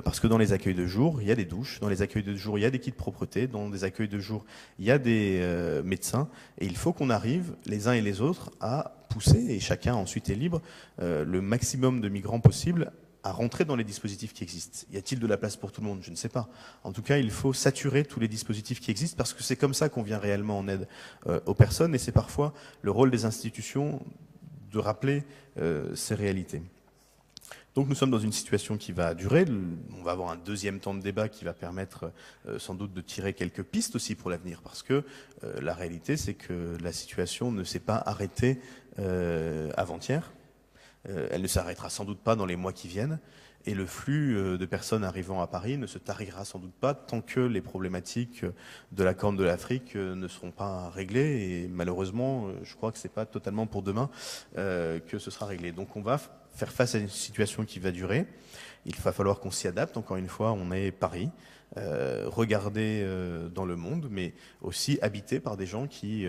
Parce que dans les accueils de jour, il y a des douches, dans les accueils de jour, il y a des kits de propreté, dans des accueils de jour, il y a des médecins, et il faut qu'on arrive, les uns et les autres, à pousser, et chacun ensuite est libre, le maximum de migrants possible à rentrer dans les dispositifs qui existent. Y a-t-il de la place pour tout le monde? Je ne sais pas. En tout cas, il faut saturer tous les dispositifs qui existent, parce que c'est comme ça qu'on vient réellement en aide aux personnes, et c'est parfois le rôle des institutions de rappeler ces réalités. Donc nous sommes dans une situation qui va durer. On va avoir un deuxième temps de débat qui va permettre sans doute de tirer quelques pistes aussi pour l'avenir, parce que la réalité, c'est que la situation ne s'est pas arrêtée avant-hier. Elle ne s'arrêtera sans doute pas dans les mois qui viennent. Et le flux de personnes arrivant à Paris ne se tarira sans doute pas tant que les problématiques de la Corne de l'Afrique ne seront pas réglées. Et malheureusement, je crois que c'est pas totalement pour demain que ce sera réglé. Donc on va faire face à une situation qui va durer. Il va falloir qu'on s'y adapte. Encore une fois, on est Paris, regardé dans le monde, mais aussi habité par des gens qui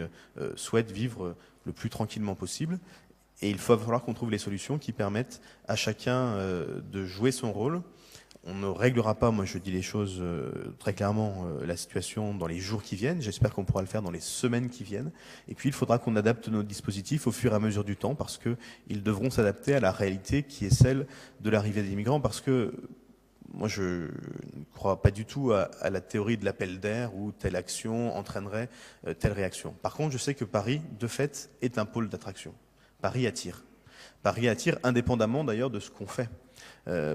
souhaitent vivre le plus tranquillement possible. Et il va falloir qu'on trouve les solutions qui permettent à chacun de jouer son rôle. On ne réglera pas, moi je dis les choses très clairement, la situation dans les jours qui viennent. J'espère qu'on pourra le faire dans les semaines qui viennent. Et puis il faudra qu'on adapte nos dispositifs au fur et à mesure du temps, parce qu'ils devront s'adapter à la réalité qui est celle de l'arrivée des migrants. Parce que moi je ne crois pas du tout à la théorie de l'appel d'air où telle action entraînerait telle réaction. Par contre, je sais que Paris, de fait, est un pôle d'attraction. Paris attire. Paris attire indépendamment d'ailleurs de ce qu'on fait.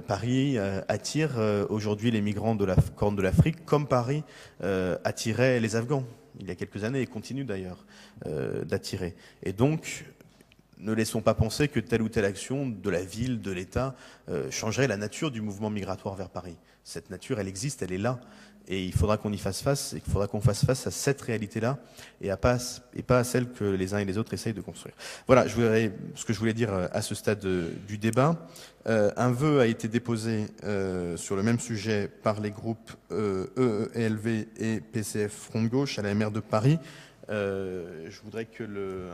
Paris attire aujourd'hui les migrants de la Corne de l'Afrique, comme Paris attirait les Afghans il y a quelques années et continue d'ailleurs d'attirer. Et donc, ne laissons pas penser que telle ou telle action de la ville, de l'État, changerait la nature du mouvement migratoire vers Paris. Cette nature, elle existe, elle est là. Et il faudra qu'on y fasse face, et qu'il faudra qu'on fasse face à cette réalité-là, et pas à celle que les uns et les autres essayent de construire. Voilà ce que je voulais dire à ce stade du débat. Un vœu a été déposé sur le même sujet par les groupes EELV et PCF Front de Gauche à la maire de Paris. Je voudrais que le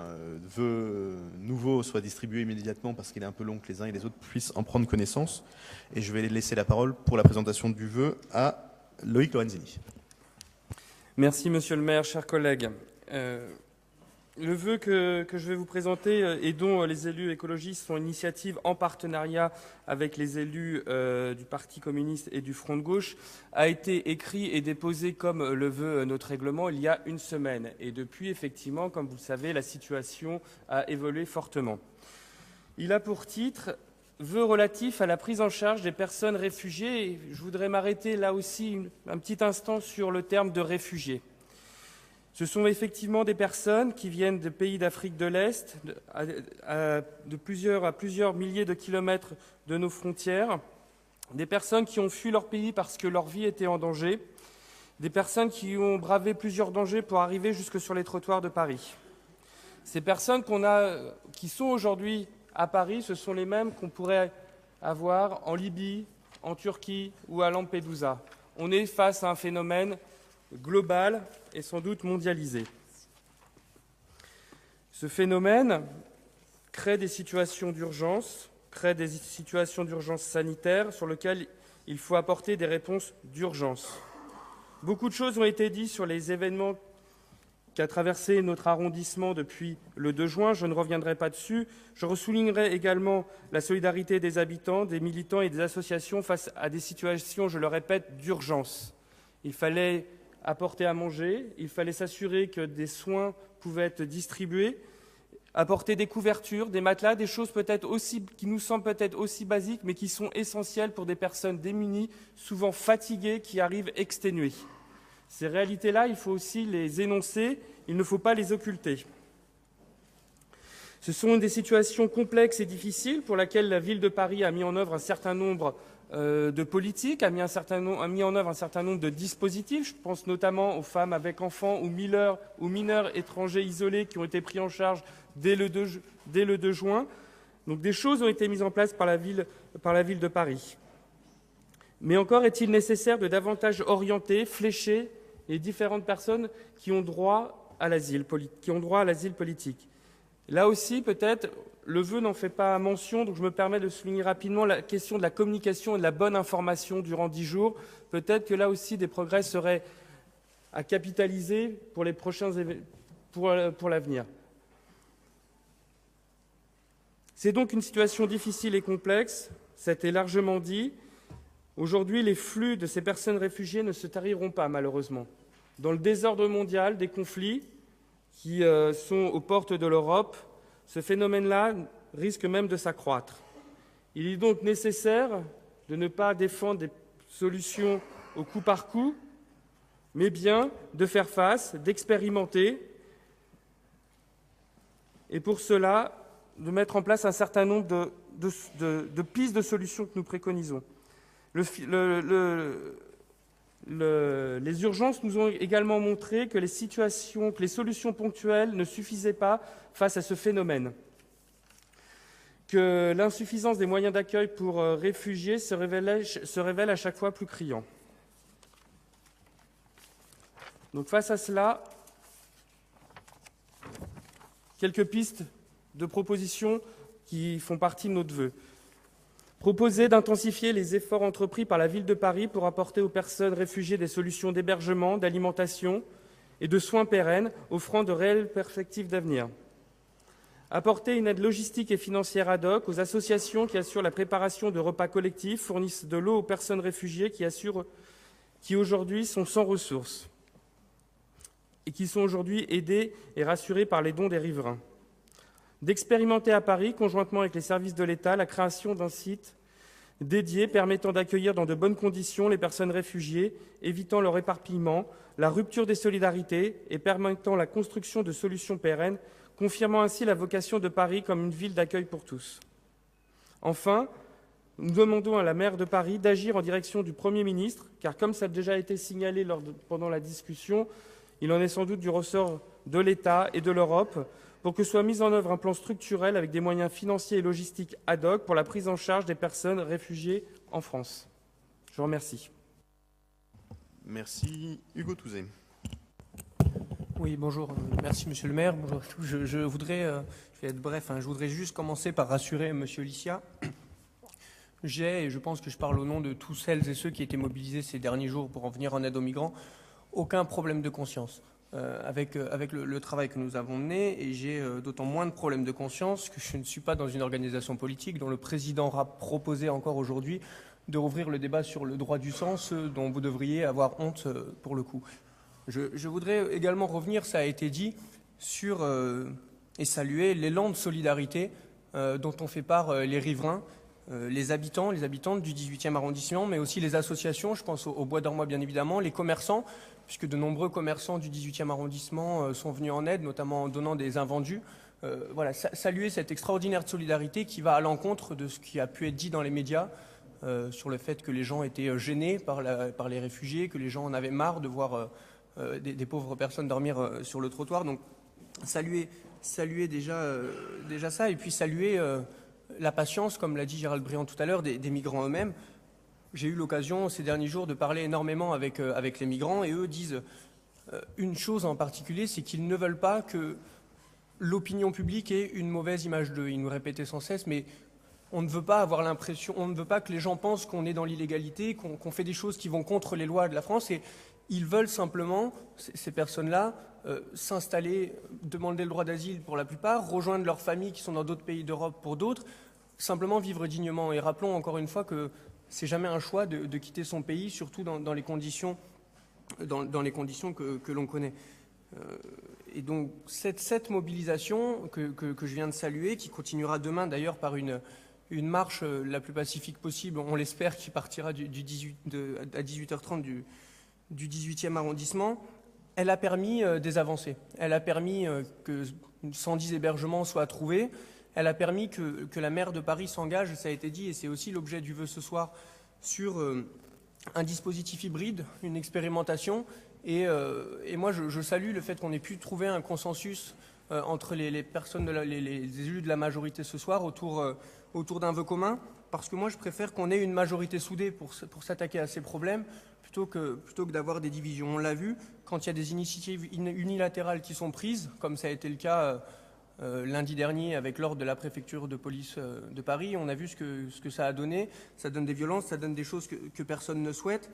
vœu nouveau soit distribué immédiatement parce qu'il est un peu long, que les uns et les autres puissent en prendre connaissance. Et je vais laisser la parole pour la présentation du vœu à Loïc Lorenzini. Merci Monsieur le maire, chers collègues. Le vœu que je vais vous présenter et dont les élus écologistes font initiative en partenariat avec les élus du Parti communiste et du Front de gauche a été écrit et déposé comme le veut notre règlement il y a une semaine. Et depuis, effectivement, comme vous le savez, la situation a évolué fortement. Il a pour titre « Vœu relatif à la prise en charge des personnes réfugiées ». Et je voudrais m'arrêter là aussi un petit instant sur le terme de réfugiés. Ce sont effectivement des personnes qui viennent de pays d'Afrique de l'Est, à plusieurs milliers de kilomètres de nos frontières, des personnes qui ont fui leur pays parce que leur vie était en danger, des personnes qui ont bravé plusieurs dangers pour arriver jusque sur les trottoirs de Paris. Ces personnes qui sont aujourd'hui à Paris, ce sont les mêmes qu'on pourrait avoir en Libye, en Turquie ou à Lampedusa. On est face à un phénomène global et sans doute mondialisé. Ce phénomène crée des situations d'urgence, sanitaires sur lesquelles il faut apporter des réponses d'urgence. Beaucoup de choses ont été dites sur les événements qu'a traversé notre arrondissement depuis le 2 juin. Je ne reviendrai pas dessus. Je ressoulignerai également la solidarité des habitants, des militants et des associations face à des situations, je le répète, d'urgence. Il fallait apporter à manger, il fallait s'assurer que des soins pouvaient être distribués apporter des couvertures, des matelas, des choses peut-être aussi, qui nous semblent peut-être aussi basiques, mais qui sont essentielles pour des personnes démunies, souvent fatiguées, qui arrivent exténuées. Ces réalités-là, il faut aussi les énoncer, il ne faut pas les occulter. Ce sont des situations complexes et difficiles pour lesquelles la ville de Paris a mis en œuvre un certain nombre de politiques, a mis en œuvre un certain nombre de dispositifs. Je pense notamment aux femmes avec enfants ou mineurs étrangers isolés qui ont été pris en charge dès le 2 juin. Donc des choses ont été mises en place par la ville de Paris. Mais encore est-il nécessaire de davantage orienter, flécher les différentes personnes qui ont droit à l'asile politique. Là aussi, peut-être, le vœu n'en fait pas mention, donc je me permets de souligner rapidement la question de la communication et de la bonne information durant 10 jours. Peut-être que là aussi, des progrès seraient à capitaliser pour les prochains pour l'avenir. C'est donc une situation difficile et complexe, ça a été largement dit. Aujourd'hui, les flux de ces personnes réfugiées ne se tariront pas, malheureusement. Dans le désordre mondial des conflits qui sont aux portes de l'Europe, ce phénomène-là risque même de s'accroître. Il est donc nécessaire de ne pas défendre des solutions au coup par coup, mais bien de faire face, d'expérimenter, et pour cela, de mettre en place un certain nombre de pistes de solutions que nous préconisons. Les urgences nous ont également montré que les solutions ponctuelles ne suffisaient pas face à ce phénomène, que l'insuffisance des moyens d'accueil pour réfugiés se révèle à chaque fois plus criant. Donc face à cela, quelques pistes de propositions qui font partie de notre vœu. Proposer d'intensifier les efforts entrepris par la ville de Paris pour apporter aux personnes réfugiées des solutions d'hébergement, d'alimentation et de soins pérennes, offrant de réelles perspectives d'avenir. Apporter une aide logistique et financière ad hoc aux associations qui assurent la préparation de repas collectifs, fournissent de l'eau aux personnes réfugiées qui aujourd'hui sont sans ressources et qui sont aujourd'hui aidées et rassurées par les dons des riverains. D'expérimenter à Paris, conjointement avec les services de l'État, la création d'un site dédié permettant d'accueillir dans de bonnes conditions les personnes réfugiées, évitant leur éparpillement, la rupture des solidarités et permettant la construction de solutions pérennes, confirmant ainsi la vocation de Paris comme une ville d'accueil pour tous. Enfin, nous demandons à la maire de Paris d'agir en direction du Premier ministre, car comme ça a déjà été signalé pendant la discussion, il en est sans doute du ressort de l'État et de l'Europe pour que soit mis en œuvre un plan structurel avec des moyens financiers et logistiques ad hoc pour la prise en charge des personnes réfugiées en France. Je vous remercie. Merci. Hugo Touzé. Oui, bonjour. Merci, monsieur le maire. Bonjour à tous. Je vais être bref, je voudrais juste commencer par rassurer monsieur Licia. Et je pense que je parle au nom de tous celles et ceux qui étaient mobilisés ces derniers jours pour en venir en aide aux migrants, aucun problème de conscience. Avec le travail que nous avons mené, et j'ai d'autant moins de problèmes de conscience que je ne suis pas dans une organisation politique dont le président a proposé encore aujourd'hui de rouvrir le débat sur le droit du sang, ce dont vous devriez avoir honte pour le coup. Je voudrais également revenir, ça a été dit, sur et saluer l'élan de solidarité dont ont fait part les riverains, les habitantes du 18e arrondissement, mais aussi les associations, je pense au Bois d'Ormois bien évidemment, les commerçants, puisque de nombreux commerçants du 18e arrondissement sont venus en aide, notamment en donnant des invendus. Saluer cette extraordinaire solidarité qui va à l'encontre de ce qui a pu être dit dans les médias sur le fait que les gens étaient gênés par les réfugiés, que les gens en avaient marre de voir des pauvres personnes dormir sur le trottoir. Donc saluer déjà ça, et puis saluer la patience, comme l'a dit Gérald Briand tout à l'heure, des migrants eux-mêmes. J'ai eu l'occasion ces derniers jours de parler énormément avec les migrants, et eux disent une chose en particulier, c'est qu'ils ne veulent pas que l'opinion publique ait une mauvaise image d'eux. Ils nous répétaient sans cesse, mais on ne veut pas avoir l'impression, on ne veut pas que les gens pensent qu'on est dans l'illégalité, qu'on fait des choses qui vont contre les lois de la France, et ils veulent simplement, ces personnes-là, s'installer, demander le droit d'asile pour la plupart, rejoindre leurs familles qui sont dans d'autres pays d'Europe pour d'autres, simplement vivre dignement. Et rappelons encore une fois que c'est jamais un choix de quitter son pays, surtout dans les conditions que l'on connaît. Et donc cette mobilisation que je viens de saluer, qui continuera demain d'ailleurs par une marche la plus pacifique possible, on l'espère, qui partira à 18h30 du 18e arrondissement, elle a permis des avancées. Elle a permis que 110 hébergements soient trouvés. Elle a permis que la maire de Paris s'engage, ça a été dit, et c'est aussi l'objet du vœu ce soir, sur un dispositif hybride, une expérimentation. Et moi, je salue le fait qu'on ait pu trouver un consensus entre les personnes, les élus de la majorité ce soir autour d'un vœu commun, parce que moi, je préfère qu'on ait une majorité soudée pour s'attaquer à ces problèmes, plutôt que d'avoir des divisions. On l'a vu, quand il y a des initiatives unilatérales qui sont prises, comme ça a été le cas lundi dernier avec l'ordre de la préfecture de police de Paris, on a vu ce que ça a donné. Ça donne des violences, ça donne des choses que personne ne souhaite.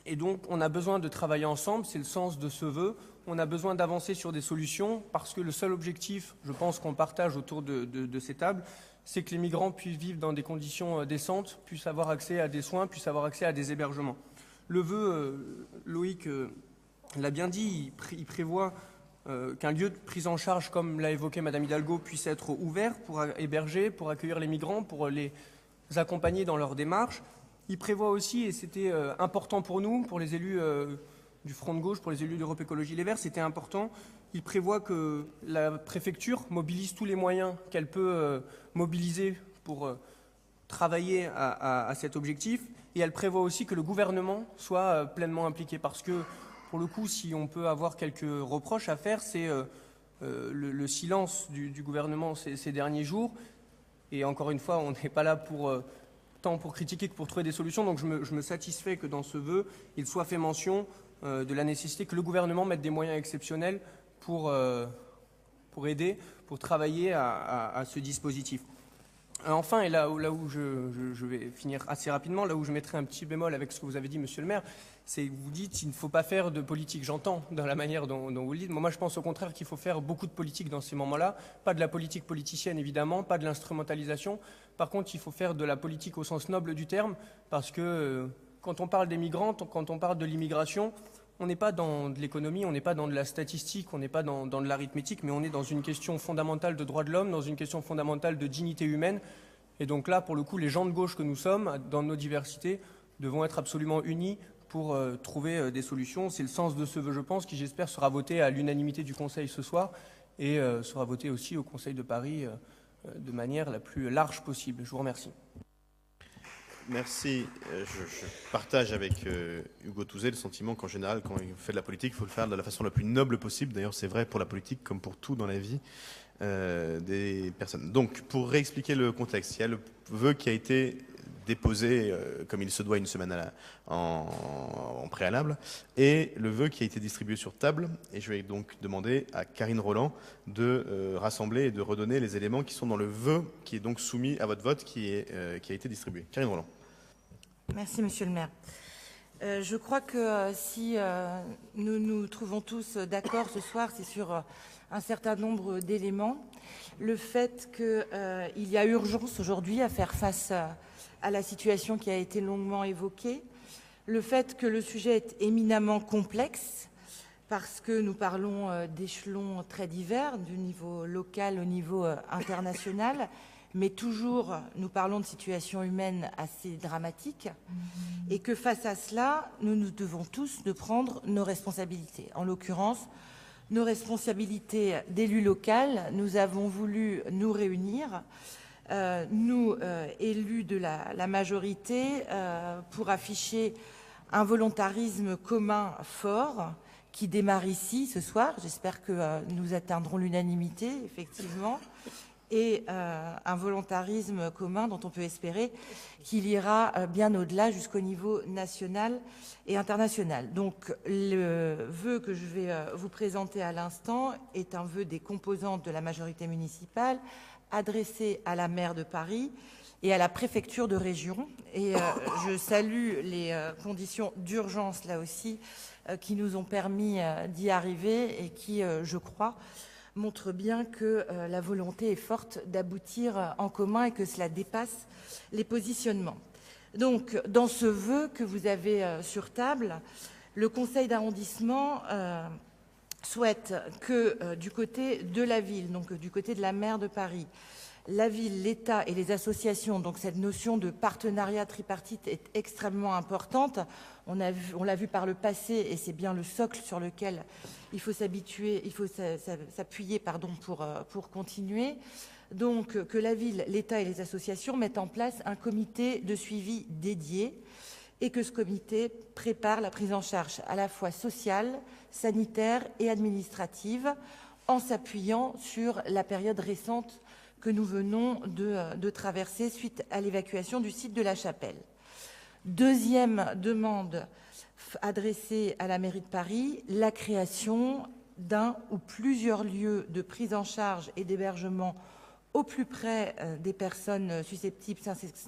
Et donc, on a besoin de travailler ensemble, c'est le sens de ce vœu. On a besoin d'avancer sur des solutions, parce que le seul objectif, je pense qu'on partage autour de ces tables, c'est que les migrants puissent vivre dans des conditions décentes, puissent avoir accès à des soins, puissent avoir accès à des hébergements. Le vœu, Loïc l'a bien dit, il prévoit qu'un lieu de prise en charge, comme l'a évoqué Madame Hidalgo, puisse être ouvert pour héberger, pour accueillir les migrants, pour les accompagner dans leur démarche. Il prévoit aussi, et c'était important pour nous, pour les élus du Front de gauche, pour les élus d'Europe Écologie Les Verts, c'était important, il prévoit que la préfecture mobilise tous les moyens qu'elle peut mobiliser pour travailler à cet objectif, et elle prévoit aussi que le gouvernement soit pleinement impliqué, parce que, pour le coup, si on peut avoir quelques reproches à faire, c'est le silence du gouvernement ces derniers jours, et encore une fois, on n'est pas là tant pour critiquer que pour trouver des solutions. Donc je me satisfais que dans ce vœu, il soit fait mention de la nécessité que le gouvernement mette des moyens exceptionnels pour aider, pour travailler à ce dispositif. Enfin, et là où je vais finir assez rapidement, là où je mettrai un petit bémol avec ce que vous avez dit, monsieur le maire, c'est que vous dites qu'il ne faut pas faire de politique. J'entends dans la manière dont vous le dites. Moi, je pense au contraire qu'il faut faire beaucoup de politique dans ces moments-là. Pas de la politique politicienne, évidemment, pas de l'instrumentalisation. Par contre, il faut faire de la politique au sens noble du terme, parce que quand on parle des migrants, quand on parle de l'immigration, on n'est pas dans de l'économie, on n'est pas dans de la statistique, on n'est pas dans de l'arithmétique, mais on est dans une question fondamentale de droits de l'homme, dans une question fondamentale de dignité humaine. Et donc là, pour le coup, les gens de gauche que nous sommes, dans nos diversités, devons être absolument unis pour trouver des solutions. C'est le sens de ce vœu, je pense, qui, j'espère, sera voté à l'unanimité du Conseil ce soir et sera voté aussi au Conseil de Paris de manière la plus large possible. Je vous remercie. Merci. Je partage avec Hugo Touzet le sentiment qu'en général, quand il fait de la politique, il faut le faire de la façon la plus noble possible. D'ailleurs, c'est vrai pour la politique comme pour tout dans la vie des personnes. Donc, pour réexpliquer le contexte, il y a le vœu qui a été déposé comme il se doit une semaine en préalable, et le vœu qui a été distribué sur table. Et je vais donc demander à Karine Roland de rassembler et de redonner les éléments qui sont dans le vœu qui est donc soumis à votre vote, qui a été distribué. Karine Roland. Merci, monsieur le maire. Je crois que si nous nous trouvons tous d'accord ce soir, c'est sur un certain nombre d'éléments. Le fait qu'il y a urgence aujourd'hui à faire face à la situation qui a été longuement évoquée. Le fait que le sujet est éminemment complexe, parce que nous parlons d'échelons très divers, du niveau local au niveau international, mais toujours nous parlons de situations humaines assez dramatiques, et que face à cela, nous devons tous de prendre nos responsabilités. En l'occurrence, nos responsabilités d'élus locaux. Nous avons voulu nous réunir, nous, élus de la majorité, pour afficher un volontarisme commun fort qui démarre ici ce soir. J'espère que nous atteindrons l'unanimité, effectivement, et un volontarisme commun dont on peut espérer qu'il ira bien au-delà jusqu'au niveau national et international. Donc le vœu que je vais vous présenter à l'instant est un vœu des composantes de la majorité municipale adressé à la maire de Paris et à la préfecture de région. Et je salue les conditions d'urgence, là aussi, qui nous ont permis d'y arriver et qui, je crois, montrent bien que la volonté est forte d'aboutir en commun et que cela dépasse les positionnements. Donc, dans ce vœu que vous avez sur table, le conseil d'arrondissement souhaite que du côté de la ville, donc du côté de la maire de Paris, la ville, l'État et les associations, donc cette notion de partenariat tripartite est extrêmement importante. On l'a vu par le passé et c'est bien le socle sur lequel il faut s'appuyer pour continuer. Donc que la ville, l'État et les associations mettent en place un comité de suivi dédié et que ce comité prépare la prise en charge à la fois sociale, sanitaire et administrative en s'appuyant sur la période récente que nous venons de traverser suite à l'évacuation du site de la Chapelle. Deuxième demande adressée à la mairie de Paris, la création d'un ou plusieurs lieux de prise en charge et d'hébergement au plus près des personnes susceptibles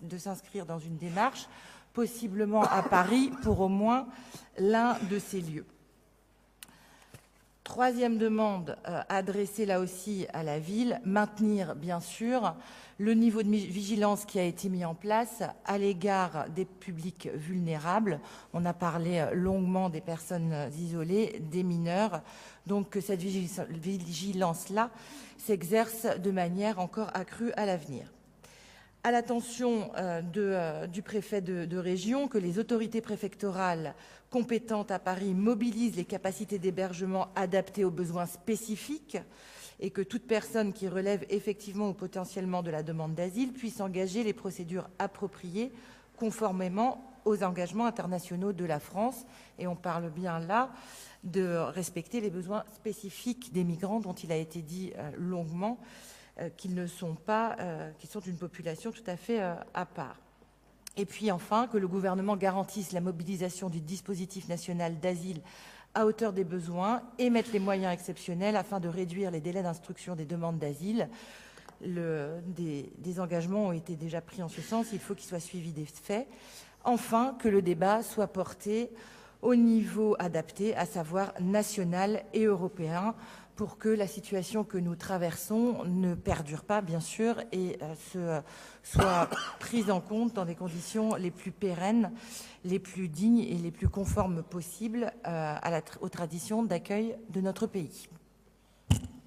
de s'inscrire dans une démarche, possiblement à Paris pour au moins l'un de ces lieux. Troisième demande adressée là aussi à la ville, maintenir bien sûr le niveau de vigilance qui a été mis en place à l'égard des publics vulnérables. On a parlé longuement des personnes isolées, des mineurs, donc que cette vigilance-là s'exerce de manière encore accrue à l'avenir. À l'attention du préfet de région, que les autorités préfectorales compétentes à Paris mobilisent les capacités d'hébergement adaptées aux besoins spécifiques et que toute personne qui relève effectivement ou potentiellement de la demande d'asile puisse engager les procédures appropriées conformément aux engagements internationaux de la France. Et on parle bien là de respecter les besoins spécifiques des migrants dont il a été dit longuement qu'ils ne sont pas, qu'ils sont une population tout à fait à part. Et puis enfin, que le gouvernement garantisse la mobilisation du dispositif national d'asile à hauteur des besoins et mette les moyens exceptionnels afin de réduire les délais d'instruction des demandes d'asile. Des engagements ont été déjà pris en ce sens, il faut qu'ils soient suivis des faits. Enfin, que le débat soit porté au niveau adapté, à savoir national et européen, pour que la situation que nous traversons ne perdure pas, bien sûr, et soit prise en compte dans des conditions les plus pérennes, les plus dignes et les plus conformes possibles aux traditions d'accueil de notre pays.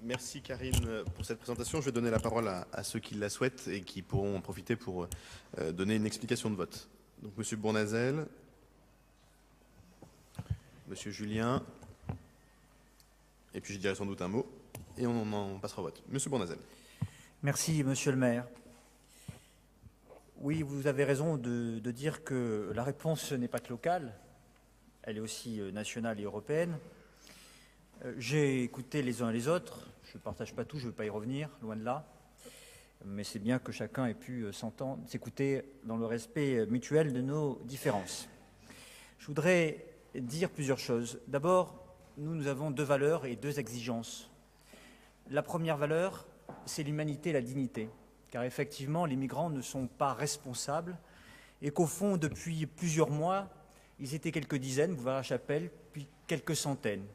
Merci Karine pour cette présentation. Je vais donner la parole à ceux qui la souhaitent et qui pourront en profiter pour donner une explication de vote. Donc Monsieur Bournazel, Monsieur Julien, et puis je dirai sans doute un mot, et on en passera au vote. Monsieur Bournazel. Merci, Monsieur le maire. Oui, vous avez raison de dire que la réponse n'est pas que locale, elle est aussi nationale et européenne. J'ai écouté les uns et les autres, je ne partage pas tout, je ne veux pas y revenir, loin de là, mais c'est bien que chacun ait pu s'écouter dans le respect mutuel de nos différences. Je voudrais dire plusieurs choses. D'abord, nous avons deux valeurs et deux exigences. La première valeur, c'est l'humanité et la dignité, car effectivement, les migrants ne sont pas responsables et qu'au fond, depuis plusieurs mois, ils étaient quelques dizaines, vous verrez à Chapelle, puis quelques centaines.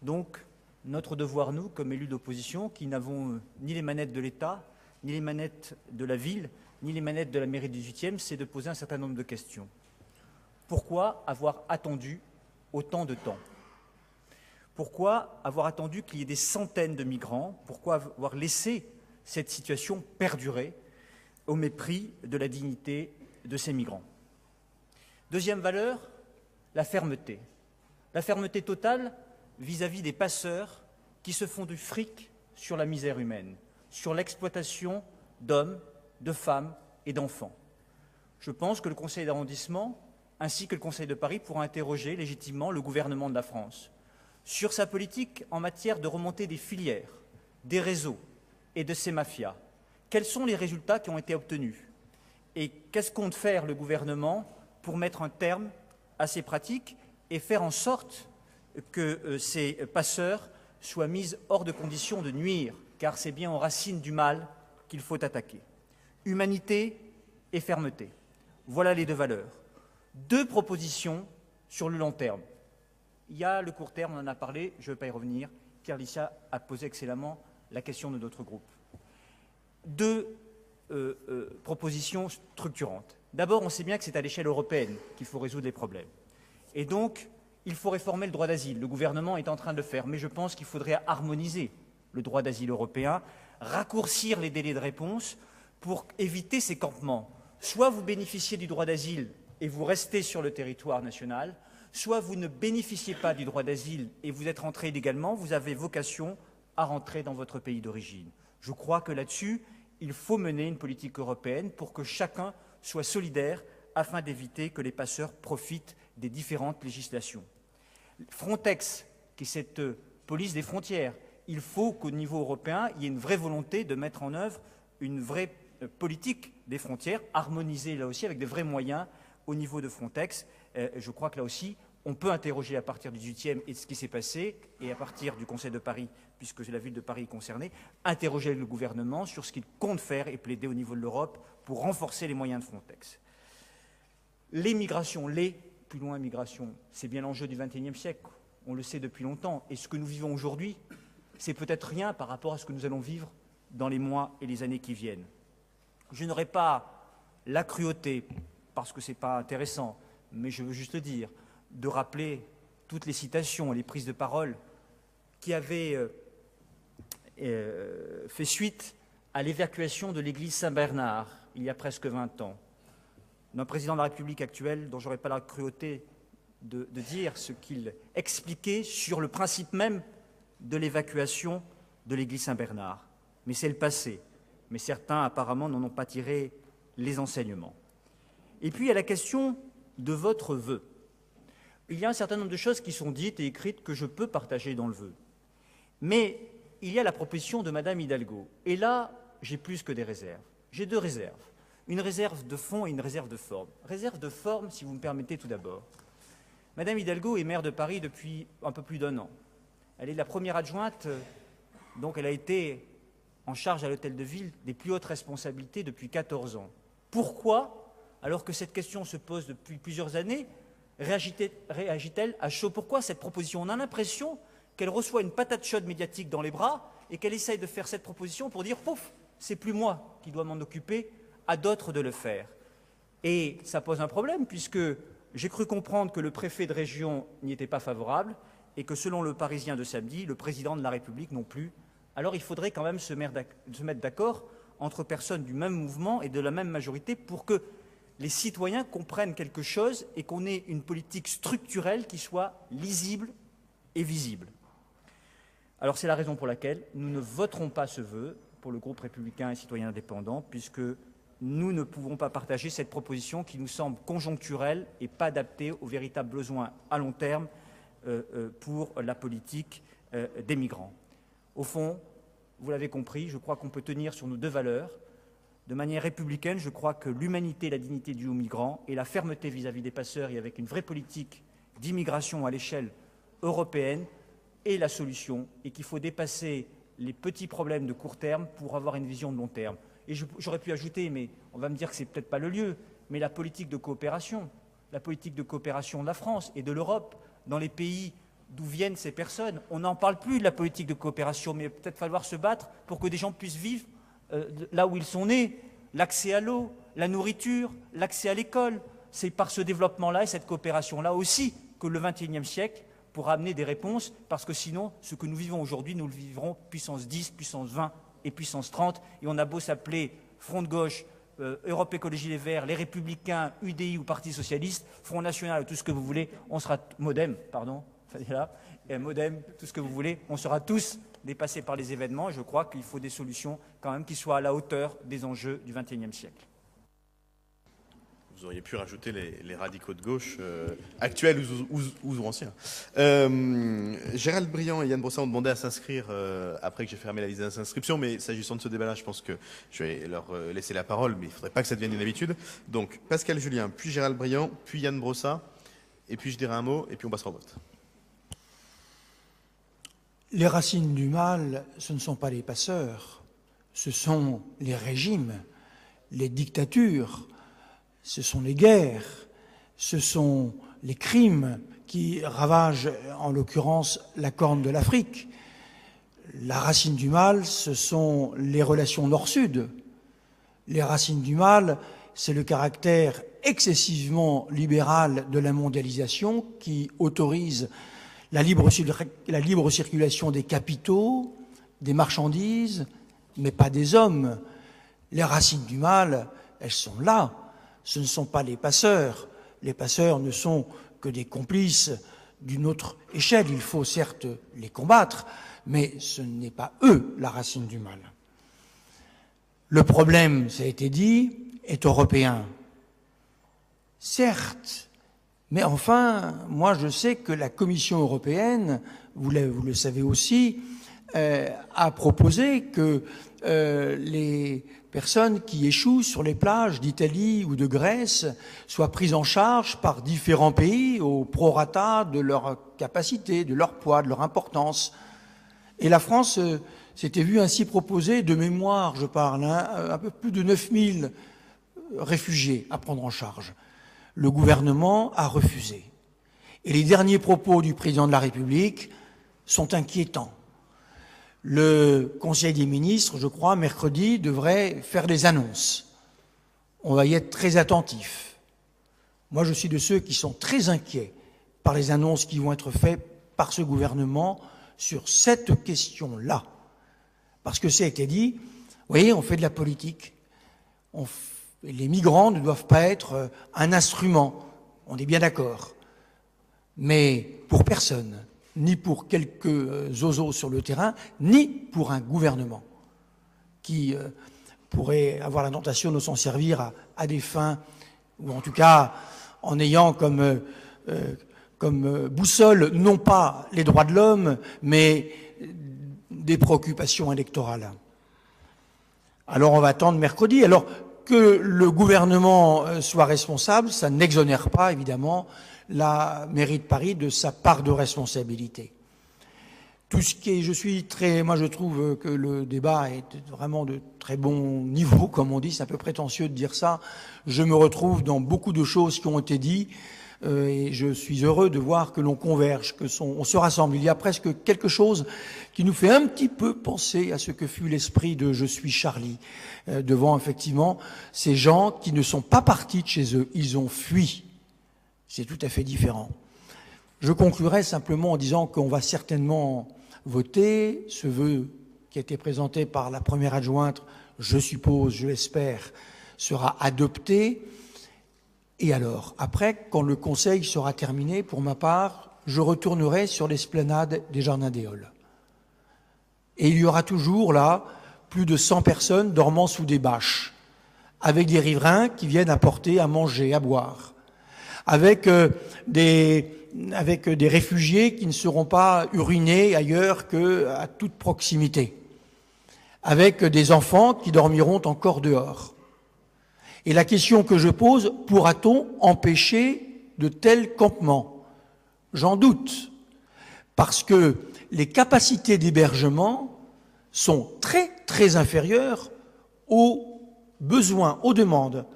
Donc, notre devoir, nous, comme élus d'opposition, qui n'avons ni les manettes de l'État, ni les manettes de la ville, ni les manettes de la mairie du 18e, c'est de poser un certain nombre de questions. Pourquoi avoir attendu autant de temps ? Pourquoi avoir attendu qu'il y ait des centaines de migrants? Pourquoi avoir laissé cette situation perdurer au mépris de la dignité de ces migrants? Deuxième valeur, la fermeté. La fermeté totale vis-à-vis des passeurs qui se font du fric sur la misère humaine, sur l'exploitation d'hommes, de femmes et d'enfants. Je pense que le Conseil d'arrondissement ainsi que le Conseil de Paris pourra interroger légitimement le gouvernement de la France sur sa politique en matière de remontée des filières, des réseaux et de ces mafias. Quels sont les résultats qui ont été obtenus? Et qu'est-ce compte faire le gouvernement pour mettre un terme à ces pratiques et faire en sorte que ces passeurs soient mis hors de condition de nuire, car c'est bien aux racines du mal qu'il faut attaquer. Humanité et fermeté. Voilà les deux valeurs. Deux propositions sur le long terme. Il y a le court terme, on en a parlé, je ne vais pas y revenir. Pierre Licia a posé excellemment la question de notre groupe. Deux propositions structurantes. D'abord, on sait bien que c'est à l'échelle européenne qu'il faut résoudre les problèmes. Et donc, il faut réformer le droit d'asile. Le gouvernement est en train de le faire, mais je pense qu'il faudrait harmoniser le droit d'asile européen, raccourcir les délais de réponse pour éviter ces campements. Soit vous bénéficiez du droit d'asile et vous restez sur le territoire national, soit vous ne bénéficiez pas du droit d'asile et vous êtes rentré illégalement, vous avez vocation à rentrer dans votre pays d'origine. Je crois que là-dessus, il faut mener une politique européenne pour que chacun soit solidaire afin d'éviter que les passeurs profitent des différentes législations. Frontex, qui est cette police des frontières, il faut qu'au niveau européen, il y ait une vraie volonté de mettre en œuvre une vraie politique des frontières, harmonisée là aussi avec des vrais moyens au niveau de Frontex. Je crois que là aussi, on peut interroger à partir du 18e et de ce qui s'est passé, et à partir du Conseil de Paris, puisque la ville de Paris est concernée, interroger le gouvernement sur ce qu'il compte faire et plaider au niveau de l'Europe pour renforcer les moyens de Frontex. Les migrations, plus loin migration, c'est bien l'enjeu du XXIe siècle, on le sait depuis longtemps, et ce que nous vivons aujourd'hui, c'est peut-être rien par rapport à ce que nous allons vivre dans les mois et les années qui viennent. Je n'aurai pas la cruauté, parce que ce n'est pas intéressant, mais je veux juste le dire, de rappeler toutes les citations et les prises de parole qui avaient fait suite à l'évacuation de l'église Saint-Bernard il y a presque 20 ans. Notre président de la République actuel, dont je n'aurai pas la cruauté de dire ce qu'il expliquait sur le principe même de l'évacuation de l'église Saint-Bernard. Mais c'est le passé. Mais certains, apparemment, n'en ont pas tiré les enseignements. Et puis, il y a la question de votre vœu. Il y a un certain nombre de choses qui sont dites et écrites que je peux partager dans le vœu. Mais il y a la proposition de Madame Hidalgo. Et là, j'ai plus que des réserves. J'ai deux réserves. Une réserve de fond et une réserve de forme. Réserve de forme, si vous me permettez tout d'abord. Madame Hidalgo est maire de Paris depuis un peu plus d'1 an. Elle est la première adjointe, donc elle a été en charge à l'hôtel de ville des plus hautes responsabilités depuis 14 ans. Pourquoi, alors que cette question se pose depuis plusieurs années, réagit-elle à chaud? Pourquoi cette proposition? On a l'impression qu'elle reçoit une patate chaude médiatique dans les bras et qu'elle essaye de faire cette proposition pour dire « pouf, c'est plus moi qui dois m'en occuper, à d'autres de le faire ». Et ça pose un problème puisque j'ai cru comprendre que le préfet de région n'y était pas favorable et que selon le Parisien de samedi, le président de la République non plus. Alors il faudrait quand même se mettre d'accord entre personnes du même mouvement et de la même majorité pour que les citoyens comprennent quelque chose et qu'on ait une politique structurelle qui soit lisible et visible. Alors c'est la raison pour laquelle nous ne voterons pas ce vœu pour le groupe républicain et citoyen indépendant, puisque nous ne pouvons pas partager cette proposition qui nous semble conjoncturelle et pas adaptée aux véritables besoins à long terme pour la politique des migrants. Au fond, vous l'avez compris, je crois qu'on peut tenir sur nos deux valeurs. De manière républicaine, je crois que l'humanité et la dignité due aux migrants et la fermeté vis-à-vis des passeurs et avec une vraie politique d'immigration à l'échelle européenne est la solution et qu'il faut dépasser les petits problèmes de court terme pour avoir une vision de long terme. Et j'aurais pu ajouter, mais on va me dire que ce n'est peut-être pas le lieu, mais la politique de coopération de la France et de l'Europe dans les pays d'où viennent ces personnes. On n'en parle plus de la politique de coopération, mais il va peut-être falloir se battre pour que des gens puissent vivre là où ils sont nés, l'accès à l'eau, la nourriture, l'accès à l'école. C'est par ce développement-là et cette coopération-là aussi que le XXIe siècle pourra amener des réponses, parce que sinon, ce que nous vivons aujourd'hui, nous le vivrons puissance 10, puissance 20 et puissance 30, et on a beau s'appeler Front de gauche, Europe Écologie Les Verts, les Républicains, UDI ou Parti Socialiste, Front National, tout ce que vous voulez, on sera... Modem, pardon, Modem, tout ce que vous voulez, on sera tous dépassés par les événements, et je crois qu'il faut des solutions quand même qui soient à la hauteur des enjeux du XXIe siècle. Vous auriez pu rajouter les radicaux de gauche actuels ou anciens. Gérald Briand et Yann Brossard ont demandé à s'inscrire après que j'ai fermé la liste des inscriptions, mais s'agissant de ce débat-là, je pense que je vais leur laisser la parole, mais il ne faudrait pas que ça devienne une habitude. Donc Pascal Julien, puis Gérald Briand, puis Yann Brossard, et puis je dirai un mot, et puis on passera au vote. Les racines du mal, ce ne sont pas les passeurs, ce sont les régimes, les dictatures, ce sont les guerres, ce sont les crimes qui ravagent, en l'occurrence, la Corne de l'Afrique. La racine du mal, ce sont les relations nord-sud. Les racines du mal, c'est le caractère excessivement libéral de la mondialisation qui autorise la libre circulation des capitaux, des marchandises, mais pas des hommes. Les racines du mal, elles sont là. Ce ne sont pas les passeurs. Les passeurs ne sont que des complices d'une autre échelle. Il faut certes les combattre, mais ce n'est pas eux la racine du mal. Le problème, ça a été dit, est européen. Certes, mais enfin, moi je sais que la Commission européenne, vous le savez aussi, a proposé que les personnes qui échouent sur les plages d'Italie ou de Grèce soient prises en charge par différents pays au prorata de leur capacité, de leur poids, de leur importance. Et la France s'était vue ainsi proposer, de mémoire je parle, un peu plus de 9000 réfugiés à prendre en charge. Le gouvernement a refusé. Et les derniers propos du président de la République sont inquiétants. Le Conseil des ministres, je crois, mercredi, devrait faire des annonces. On va y être très attentif. Moi, je suis de ceux qui sont très inquiets par les annonces qui vont être faites par ce gouvernement sur cette question-là. Parce que ça a été dit, vous voyez, on fait de la politique. Les migrants ne doivent pas être un instrument, on est bien d'accord. Mais pour personne, ni pour quelques zozos sur le terrain, ni pour un gouvernement qui pourrait avoir la tentation de s'en servir à des fins, ou en tout cas en ayant comme boussole non pas les droits de l'homme, mais des préoccupations électorales. Alors on va attendre mercredi. Alors que le gouvernement soit responsable, ça n'exonère pas évidemment la mairie de Paris de sa part de responsabilité. Tout ce qui est, moi je trouve que le débat est vraiment de très bon niveau, comme on dit, c'est un peu prétentieux de dire ça. Je me retrouve dans beaucoup de choses qui ont été dites et je suis heureux de voir que l'on converge, on se rassemble. Il y a presque quelque chose qui nous fait un petit peu penser à ce que fut l'esprit de « Je suis Charlie », devant effectivement ces gens qui ne sont pas partis de chez eux, ils ont fui. C'est tout à fait différent. Je conclurai simplement en disant qu'on va certainement voter ce vœu qui a été présenté par la première adjointe, je suppose, je l'espère, sera adopté. Et alors, après, quand le Conseil sera terminé, pour ma part, je retournerai sur l'esplanade des Jardins des Halles. Et il y aura toujours là plus de 100 personnes dormant sous des bâches, avec des riverains qui viennent apporter à manger, à boire, avec des réfugiés qui ne seront pas urinés ailleurs qu'à toute proximité, avec des enfants qui dormiront encore dehors. Et la question que je pose, pourra-t-on empêcher de tels campements? J'en doute, parce que les capacités d'hébergement sont très, très inférieures aux besoins, aux demandes,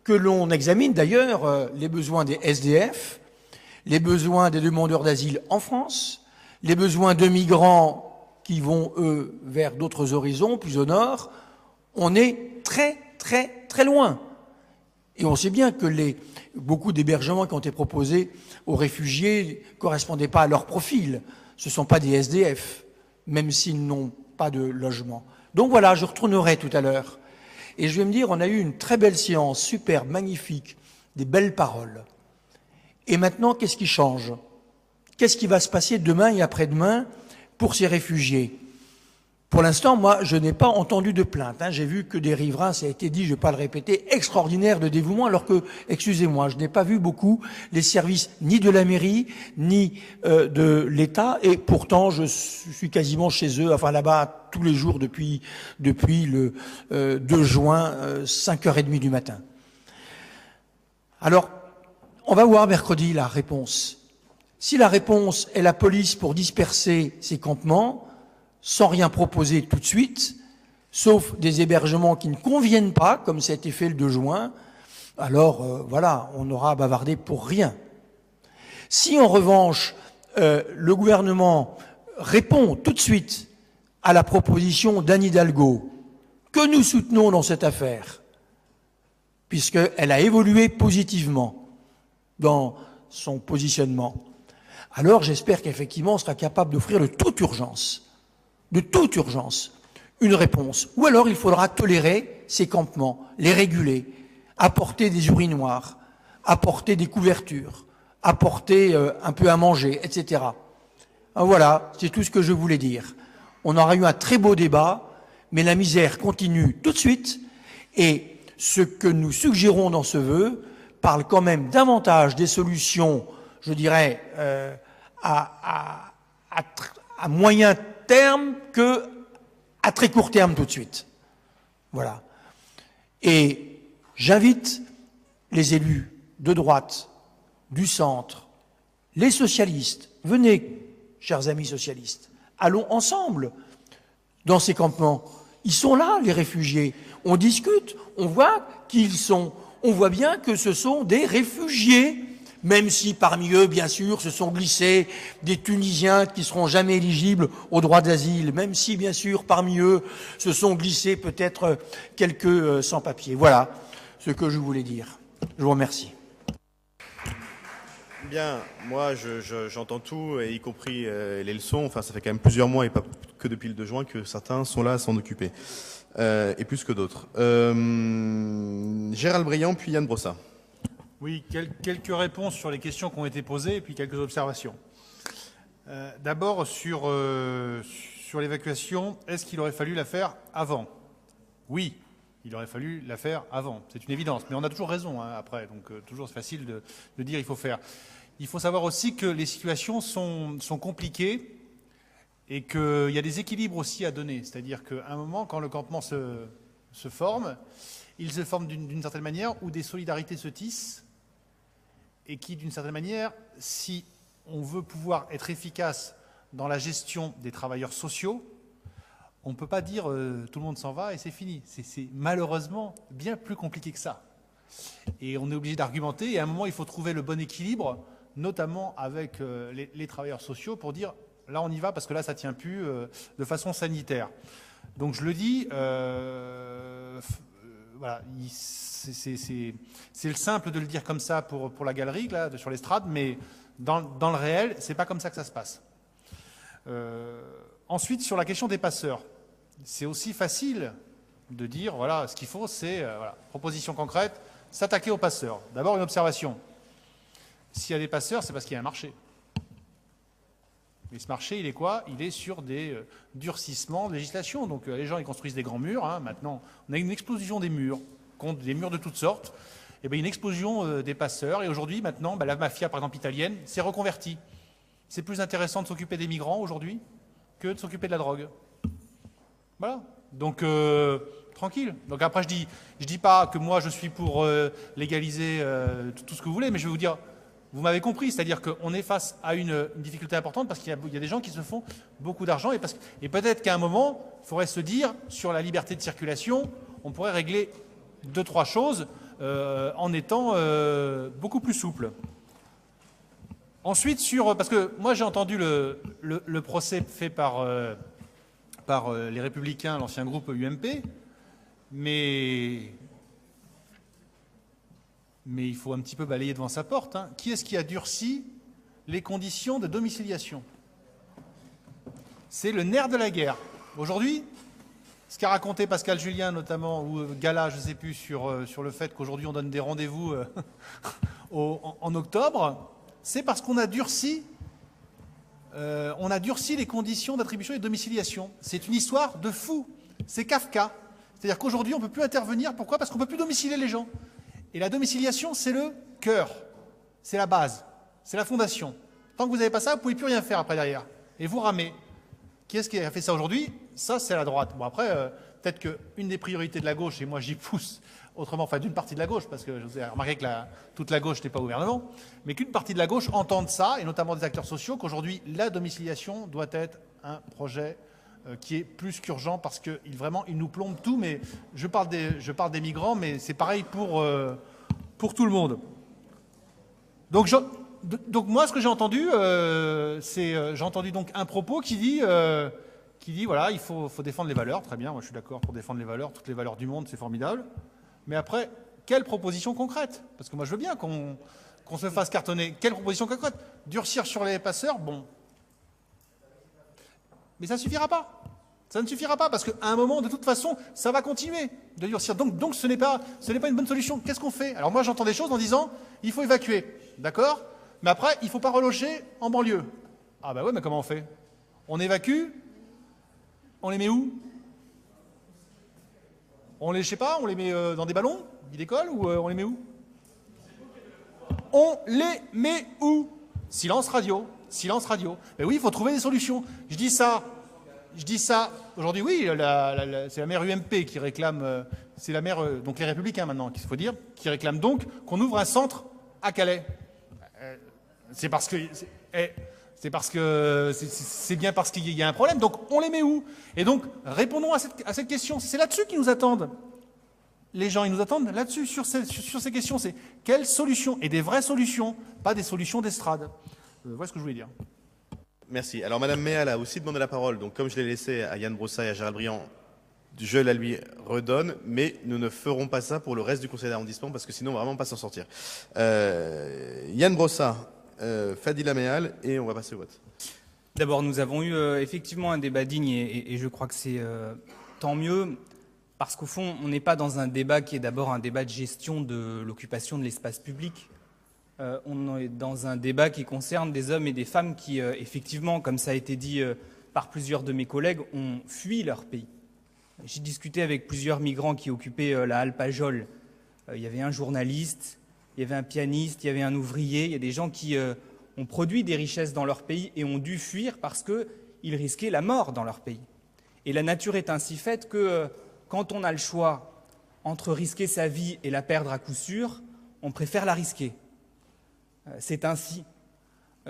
que l'on examine d'ailleurs les besoins des SDF, les besoins des demandeurs d'asile en France, les besoins de migrants qui vont, eux, vers d'autres horizons, plus au nord. On est très, très, très loin. Et on sait bien que beaucoup d'hébergements qui ont été proposés aux réfugiés ne correspondaient pas à leur profil. Ce ne sont pas des SDF, même s'ils n'ont pas de logement. Donc voilà, je retournerai tout à l'heure. Et je vais me dire, on a eu une très belle séance, superbe, magnifique, des belles paroles. Et maintenant, qu'est-ce qui change? Qu'est-ce qui va se passer demain et après-demain pour ces réfugiés? Pour l'instant, moi, je n'ai pas entendu de plainte. J'ai vu que des riverains, ça a été dit, je ne vais pas le répéter, extraordinaire de dévouement, alors que, excusez-moi, je n'ai pas vu beaucoup les services ni de la mairie, ni de l'État, et pourtant, je suis quasiment chez eux, enfin là-bas, tous les jours depuis le 2 juin, 5h30 du matin. Alors, on va voir mercredi la réponse. Si la réponse est la police pour disperser ces campements, sans rien proposer tout de suite, sauf des hébergements qui ne conviennent pas, comme ça a été fait le 2 juin, alors voilà, on aura bavardé pour rien. Si en revanche, le gouvernement répond tout de suite à la proposition d'Anne Hidalgo, que nous soutenons dans cette affaire, puisqu'elle a évolué positivement dans son positionnement. Alors j'espère qu'effectivement on sera capable d'offrir de toute urgence, une réponse. Ou alors il faudra tolérer ces campements, les réguler, apporter des urinoirs, apporter des couvertures, apporter un peu à manger, etc. Voilà, c'est tout ce que je voulais dire. On aura eu un très beau débat, mais la misère continue tout de suite, et ce que nous suggérons dans ce vœu parle quand même davantage des solutions, je dirais, à moyen terme que à très court terme tout de suite. Voilà. Et j'invite les élus de droite, du centre, les socialistes, venez, chers amis socialistes, allons ensemble dans ces campements. Ils sont là, les réfugiés. On discute, on voit qui ils sont. On voit bien que ce sont des réfugiés, même si parmi eux, bien sûr, se sont glissés des Tunisiens qui ne seront jamais éligibles au droit d'asile, même si, bien sûr, parmi eux, se sont glissés peut-être quelques sans-papiers. Voilà ce que je voulais dire. Je vous remercie. Bien, moi j'entends tout, y compris les leçons. Enfin, ça fait quand même plusieurs mois et pas que depuis le 2 juin que certains sont là à s'en occuper, et plus que d'autres. Gérald Briand, puis Yann Brossat. Oui, quelques réponses sur les questions qui ont été posées et puis quelques observations. D'abord, sur l'évacuation, est-ce qu'il aurait fallu la faire avant? Oui, il aurait fallu la faire avant. C'est une évidence. Mais on a toujours raison après, donc toujours c'est facile de dire il faut faire. Il faut savoir aussi que les situations sont compliquées et qu'il y a des équilibres aussi à donner. C'est-à-dire qu'à un moment, quand le campement se forme, il se forme d'une certaine manière où des solidarités se tissent et qui, d'une certaine manière, si on veut pouvoir être efficace dans la gestion des travailleurs sociaux, on ne peut pas dire tout le monde s'en va et c'est fini. C'est malheureusement bien plus compliqué que ça. Et on est obligé d'argumenter et à un moment, il faut trouver le bon équilibre, notamment avec les travailleurs sociaux, pour dire là, on y va parce que là, ça ne tient plus de façon sanitaire. Donc je le dis, voilà, c'est le simple de le dire comme ça pour la galerie, là, sur l'estrade, mais dans le réel, ce n'est pas comme ça que ça se passe. Ensuite, sur la question des passeurs, c'est aussi facile de dire, voilà, ce qu'il faut, c'est, voilà, proposition concrète, s'attaquer aux passeurs. D'abord, une observation. S'il y a des passeurs, c'est parce qu'il y a un marché. Et ce marché, il est quoi? Il est sur des durcissements de législation. Donc les gens, ils construisent des grands murs. Maintenant, on a une explosion des murs, des murs de toutes sortes. Et bien, une explosion des passeurs. Et aujourd'hui, maintenant, la mafia, par exemple, italienne, s'est reconvertie. C'est plus intéressant de s'occuper des migrants aujourd'hui que de s'occuper de la drogue. Voilà. Donc, tranquille. Donc après, je dis pas que moi, je suis pour légaliser tout ce que vous voulez, mais je vais vous dire, vous m'avez compris, c'est-à-dire qu'on est face à une difficulté importante parce qu'il y a des gens qui se font beaucoup d'argent et peut-être qu'à un moment, il faudrait se dire, sur la liberté de circulation, on pourrait régler 2-3 choses en étant beaucoup plus souple. Ensuite, parce que moi j'ai entendu le procès fait par les Républicains, l'ancien groupe UMP, mais il faut un petit peu balayer devant sa porte. Qui est-ce qui a durci les conditions de domiciliation? C'est le nerf de la guerre. Aujourd'hui, ce qu'a raconté Pascal Julien notamment, ou Gala, je ne sais plus, sur le fait qu'aujourd'hui on donne des rendez-vous en octobre, c'est parce qu'on a durci les conditions d'attribution et de domiciliation. C'est une histoire de fou. C'est Kafka. C'est-à-dire qu'aujourd'hui, on ne peut plus intervenir. Pourquoi? Parce qu'on ne peut plus domicilier les gens. Et la domiciliation, c'est le cœur. C'est la base. C'est la fondation. Tant que vous n'avez pas ça, vous ne pouvez plus rien faire après derrière. Et vous ramez. Qui est-ce qui a fait ça aujourd'hui? Ça, c'est la droite. Bon, après, peut-être qu'une des priorités de la gauche, et moi j'y pousse autrement, enfin d'une partie de la gauche, parce que je vous ai remarqué que toute la gauche n'était pas au gouvernement, mais qu'une partie de la gauche entende ça, et notamment des acteurs sociaux, qu'aujourd'hui, la domiciliation doit être un projet qui est plus qu'urgent, parce que vraiment, il nous plombe tout, mais je parle des migrants, mais c'est pareil pour tout le monde. Donc moi, ce que j'ai entendu, j'ai entendu donc un propos qui dit voilà, il faut défendre les valeurs. Très bien, moi je suis d'accord pour défendre les valeurs. Toutes les valeurs du monde, c'est formidable. Mais après, quelle proposition concrète? Parce que moi, je veux bien qu'on se fasse cartonner. Quelle proposition concrète? Durcir sur les passeurs, bon. Mais ça ne suffira pas. Ça ne suffira pas parce qu'à un moment, de toute façon, ça va continuer de durcir. Donc ce n'est pas une bonne solution. Qu'est-ce qu'on fait? Alors moi, j'entends des choses en disant, il faut évacuer. D'accord? Mais après, il ne faut pas reloger en banlieue. Ah bah ouais, mais comment on fait? On évacue? On les met où? Je sais pas, on les met dans des ballons? Ils décollent ou on les met où? On les met où? Silence radio. Silence radio. Mais oui, il faut trouver des solutions. Je dis ça. Aujourd'hui, oui, c'est la maire UMP qui réclame, c'est la maire, donc les Républicains maintenant, qu'il faut dire, qui réclame donc qu'on ouvre un centre à Calais. C'est bien parce qu'il y a un problème. Donc on les met où? Et donc répondons à cette question. C'est là-dessus qu'ils nous attendent. Les gens, ils nous attendent là-dessus, sur ces questions. C'est quelles solutions? Et des vraies solutions, pas des solutions d'estrade. Voilà ce que je voulais dire. Merci. Alors, Madame Méal a aussi demandé la parole. Donc, comme je l'ai laissé à Yann Brossat et à Gérald Briand, je la lui redonne, mais nous ne ferons pas ça pour le reste du conseil d'arrondissement parce que sinon, on ne va vraiment pas s'en sortir. Yann Brossat, Fadila Méal, et on va passer au vote. D'abord, nous avons eu effectivement un débat digne et je crois que c'est tant mieux parce qu'au fond, on n'est pas dans un débat qui est d'abord un débat de gestion de l'occupation de l'espace public. On est dans un débat qui concerne des hommes et des femmes qui, effectivement, comme ça a été dit par plusieurs de mes collègues, ont fui leur pays. J'ai discuté avec plusieurs migrants qui occupaient la halle Pajol. Il y avait un journaliste, il y avait un pianiste, il y avait un ouvrier. Il y a des gens qui ont produit des richesses dans leur pays et ont dû fuir parce qu'ils risquaient la mort dans leur pays. Et la nature est ainsi faite que quand on a le choix entre risquer sa vie et la perdre à coup sûr, on préfère la risquer. C'est ainsi.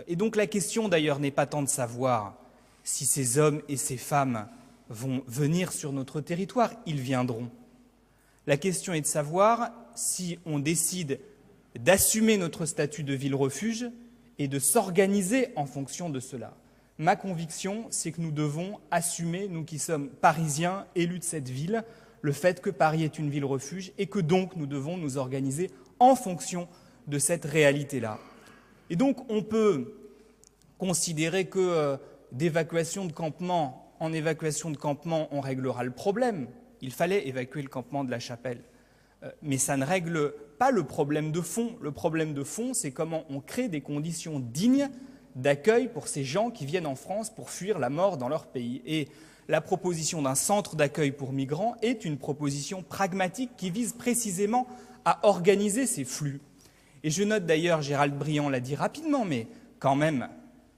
Et donc la question d'ailleurs n'est pas tant de savoir si ces hommes et ces femmes vont venir sur notre territoire, ils viendront. La question est de savoir si on décide d'assumer notre statut de ville-refuge et de s'organiser en fonction de cela. Ma conviction, c'est que nous devons assumer, nous qui sommes parisiens, élus de cette ville, le fait que Paris est une ville-refuge et que donc nous devons nous organiser en fonction de cette réalité-là. Et donc on peut considérer que d'évacuation de campement en évacuation de campement, on réglera le problème. Il fallait évacuer le campement de la Chapelle. Mais ça ne règle pas le problème de fond. Le problème de fond, c'est comment on crée des conditions dignes d'accueil pour ces gens qui viennent en France pour fuir la mort dans leur pays. Et la proposition d'un centre d'accueil pour migrants est une proposition pragmatique qui vise précisément à organiser ces flux. Et je note d'ailleurs, Gérald Briand l'a dit rapidement, mais quand même,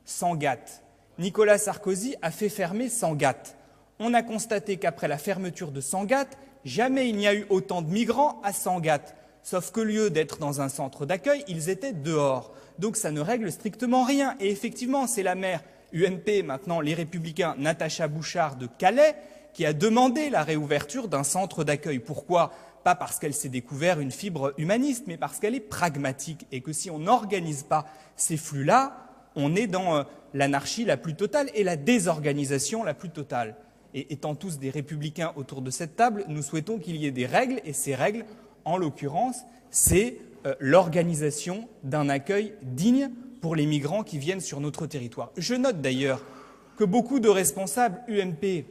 Sangatte. Nicolas Sarkozy a fait fermer Sangatte. On a constaté qu'après la fermeture de Sangatte, jamais il n'y a eu autant de migrants à Sangatte. Sauf qu'au lieu d'être dans un centre d'accueil, ils étaient dehors. Donc ça ne règle strictement rien. Et effectivement, c'est la maire UMP, maintenant les Républicains, Natacha Bouchard de Calais, qui a demandé la réouverture d'un centre d'accueil. Pourquoi ? Pas parce qu'elle s'est découvert une fibre humaniste, mais parce qu'elle est pragmatique et que si on n'organise pas ces flux-là, on est dans l'anarchie la plus totale et la désorganisation la plus totale. Et étant tous des républicains autour de cette table, nous souhaitons qu'il y ait des règles, et ces règles, en l'occurrence, c'est l'organisation d'un accueil digne pour les migrants qui viennent sur notre territoire. Je note d'ailleurs que beaucoup de responsables UMP,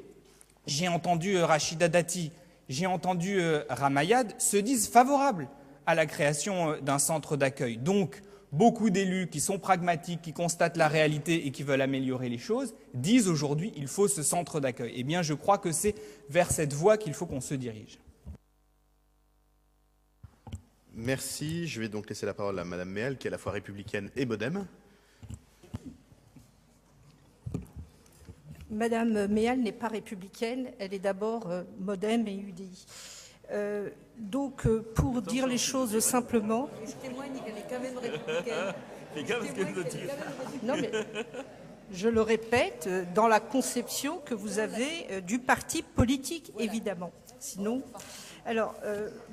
j'ai entendu Rachida Dati, j'ai entendu Ramayad, se disent favorables à la création d'un centre d'accueil. Donc, beaucoup d'élus qui sont pragmatiques, qui constatent la réalité et qui veulent améliorer les choses, disent aujourd'hui qu'il faut ce centre d'accueil. Eh bien, je crois que c'est vers cette voie qu'il faut qu'on se dirige. Merci. Je vais donc laisser la parole à Madame Méal, qui est à la fois républicaine et modem. Madame Méal n'est pas républicaine, elle est d'abord modem et UDI. Donc, pour dire les choses simplement... Je témoigne qu'elle est quand même républicaine. Non, mais je le répète, dans la conception que vous avez du parti politique, évidemment. Sinon, Alors,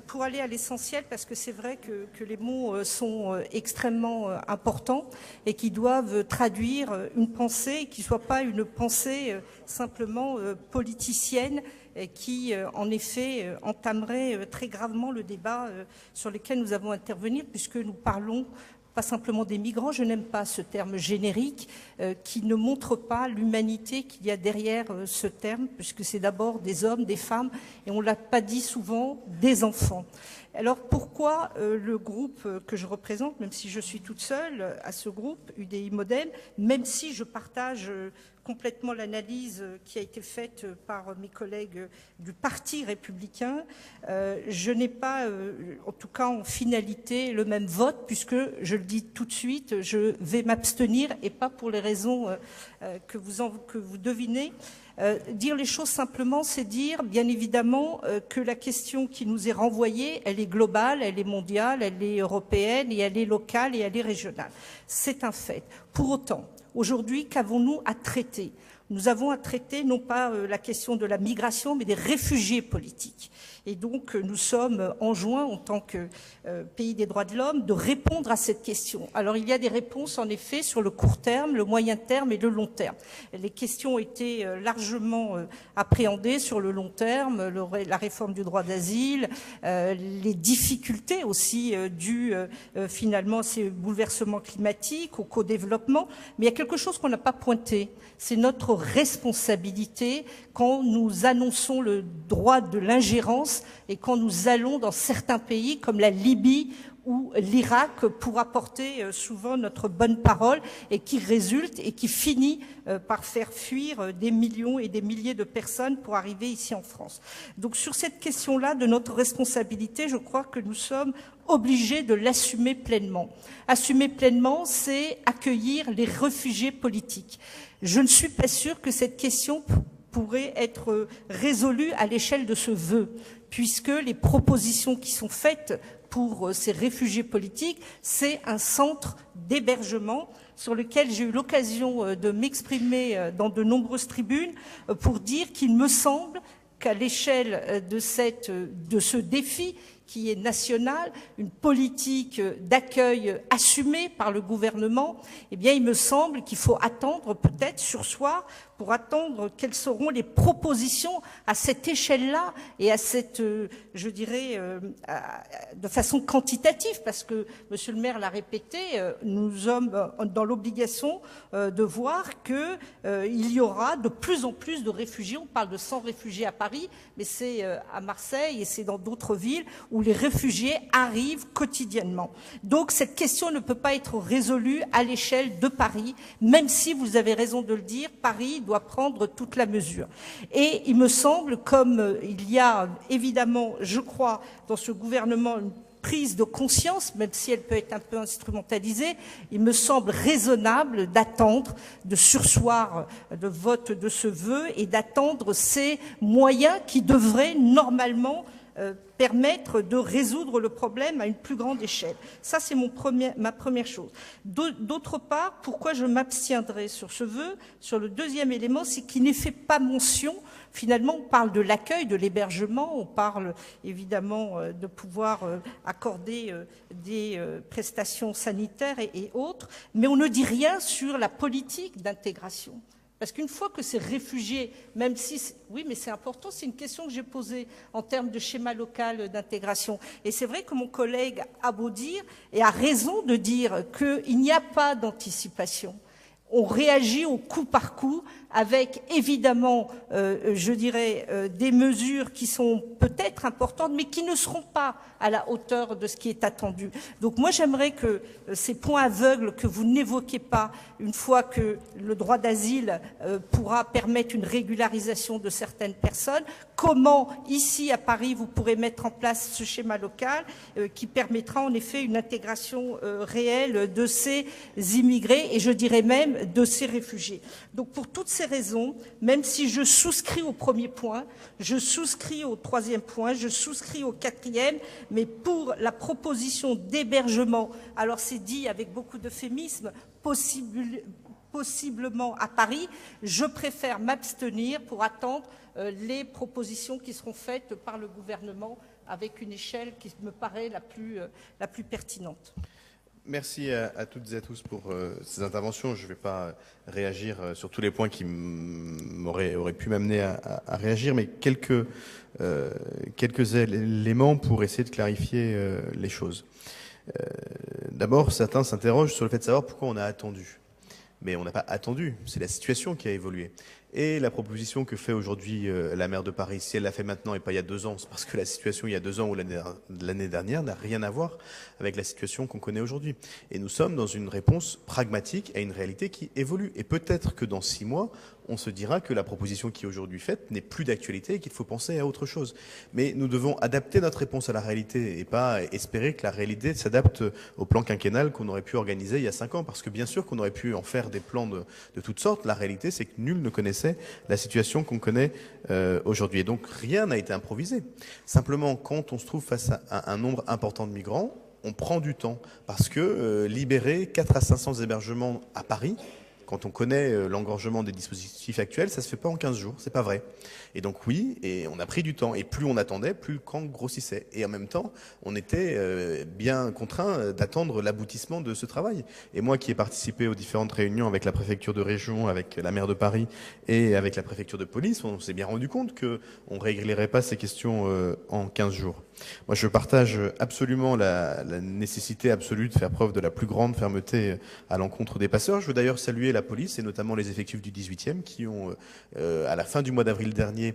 pour aller à l'essentiel, parce que c'est vrai que les mots sont extrêmement importants et qui doivent traduire une pensée qui ne soit pas une pensée simplement politicienne qui, en effet, entamerait très gravement le débat sur lequel nous avons intervenu, puisque nous parlons pas simplement des migrants, je n'aime pas ce terme générique qui ne montre pas l'humanité qu'il y a derrière ce terme, puisque c'est d'abord des hommes, des femmes, et on ne l'a pas dit souvent, des enfants. Alors pourquoi le groupe que je représente, même si je suis toute seule à ce groupe, UDI Modem, même si je partage complètement l'analyse qui a été faite par mes collègues du Parti républicain, je n'ai pas, en tout cas en finalité, le même vote, puisque, je le dis tout de suite, je vais m'abstenir, et pas pour les raisons que vous devinez. Dire les choses simplement, c'est dire, bien évidemment, que la question qui nous est renvoyée, elle est globale, elle est mondiale, elle est européenne, et elle est locale, et elle est régionale. C'est un fait. Pour autant, aujourd'hui, qu'avons-nous à traiter ? Nous avons à traiter non pas la question de la migration, mais des réfugiés politiques. Et donc, nous sommes enjoints, en tant que pays des droits de l'homme, de répondre à cette question. Alors, il y a des réponses, en effet, sur le court terme, le moyen terme et le long terme. Les questions ont été largement appréhendées sur le long terme, la réforme du droit d'asile, les difficultés aussi dues, finalement, à ces bouleversements climatiques, au co-développement. Mais il y a quelque chose qu'on n'a pas pointé. C'est notre responsabilité quand nous annonçons le droit de l'ingérence et quand nous allons dans certains pays comme la Libye ou l'Irak pour apporter souvent notre bonne parole et qui résulte et qui finit par faire fuir des millions et des milliers de personnes pour arriver ici en France. Donc sur cette question-là de notre responsabilité, je crois que nous sommes obligés de l'assumer pleinement. Assumer pleinement, c'est accueillir les réfugiés politiques. Je ne suis pas sûre que cette question pourrait être résolue à l'échelle de ce vœu, puisque les propositions qui sont faites pour ces réfugiés politiques, c'est un centre d'hébergement sur lequel j'ai eu l'occasion de m'exprimer dans de nombreuses tribunes pour dire qu'il me semble qu'à l'échelle de ce défi qui est national, une politique d'accueil assumée par le gouvernement, eh bien, il me semble qu'il faut attendre peut-être sursoir pour attendre quelles seront les propositions à cette échelle-là et à cette, je dirais, de façon quantitative, parce que, monsieur le maire l'a répété, nous sommes dans l'obligation de voir qu'il y aura de plus en plus de réfugiés. On parle de 100 réfugiés à Paris, mais c'est à Marseille et c'est dans d'autres villes où les réfugiés arrivent quotidiennement. Donc cette question ne peut pas être résolue à l'échelle de Paris, même si, vous avez raison de le dire, Paris doit prendre toute la mesure. Et il me semble, comme il y a évidemment, je crois, dans ce gouvernement une prise de conscience, même si elle peut être un peu instrumentalisée, il me semble raisonnable d'attendre, de surseoir le vote de ce vœu et d'attendre ces moyens qui devraient normalement permettre de résoudre le problème à une plus grande échelle. Ça, c'est ma première chose. D'autre part, pourquoi je m'abstiendrai sur ce vœu? Sur le deuxième élément, c'est qu'il n'est fait pas mention. Finalement, on parle de l'accueil, de l'hébergement, on parle évidemment de pouvoir accorder des prestations sanitaires et autres, mais on ne dit rien sur la politique d'intégration. Parce qu'une fois que ces réfugiés, même si... Oui, mais c'est important, c'est une question que j'ai posée en termes de schéma local d'intégration. Et c'est vrai que mon collègue a beau dire, et a raison de dire, qu'il n'y a pas d'anticipation. On réagit au coup par coup avec évidemment, je dirais, des mesures qui sont peut-être importantes, mais qui ne seront pas à la hauteur de ce qui est attendu. Donc moi, j'aimerais que ces points aveugles que vous n'évoquez pas, une fois que le droit d'asile pourra permettre une régularisation de certaines personnes, comment, ici à Paris, vous pourrez mettre en place ce schéma local qui permettra en effet une intégration réelle de ces immigrés et je dirais même de ces réfugiés. Donc pour toutes ces raisons, même si je souscris au premier point, je souscris au troisième point, je souscris au quatrième, mais pour la proposition d'hébergement, alors c'est dit avec beaucoup d'euphémisme, possiblement à Paris, je préfère m'abstenir pour attendre les propositions qui seront faites par le gouvernement avec une échelle qui me paraît la plus pertinente. Merci à toutes et à tous pour ces interventions. Je ne vais pas réagir sur tous les points qui auraient pu m'amener à réagir, mais quelques éléments pour essayer de clarifier les choses. D'abord, certains s'interrogent sur le fait de savoir pourquoi on a attendu. Mais on n'a pas attendu, c'est la situation qui a évolué. Et la proposition que fait aujourd'hui la maire de Paris, si elle l'a fait maintenant et pas il y a 2 ans, c'est parce que la situation il y a 2 ans ou l'année dernière n'a rien à voir avec la situation qu'on connaît aujourd'hui. Et nous sommes dans une réponse pragmatique à une réalité qui évolue. Et peut-être que dans 6 mois, on se dira que la proposition qui est aujourd'hui faite n'est plus d'actualité et qu'il faut penser à autre chose. Mais nous devons adapter notre réponse à la réalité et pas espérer que la réalité s'adapte au plan quinquennal qu'on aurait pu organiser il y a 5 ans. Parce que bien sûr qu'on aurait pu en faire des plans de toutes sortes. La réalité, c'est que nul ne connaissait la situation qu'on connaît aujourd'hui. Et donc rien n'a été improvisé. Simplement, quand on se trouve face à un nombre important de migrants, on prend du temps. Parce que libérer 400 à 500 hébergements à Paris, quand on connaît l'engorgement des dispositifs actuels, ça se fait pas en 15 jours, c'est pas vrai. Et donc oui, et on a pris du temps. Et plus on attendait, plus le camp grossissait. Et en même temps, on était bien contraint d'attendre l'aboutissement de ce travail. Et moi qui ai participé aux différentes réunions avec la préfecture de région, avec la maire de Paris et avec la préfecture de police, on s'est bien rendu compte qu'on ne réglerait pas ces questions en 15 jours. Moi, je partage absolument la nécessité absolue de faire preuve de la plus grande fermeté à l'encontre des passeurs. Je veux d'ailleurs saluer la police et notamment les effectifs du 18e qui ont, à la fin du mois d'avril dernier,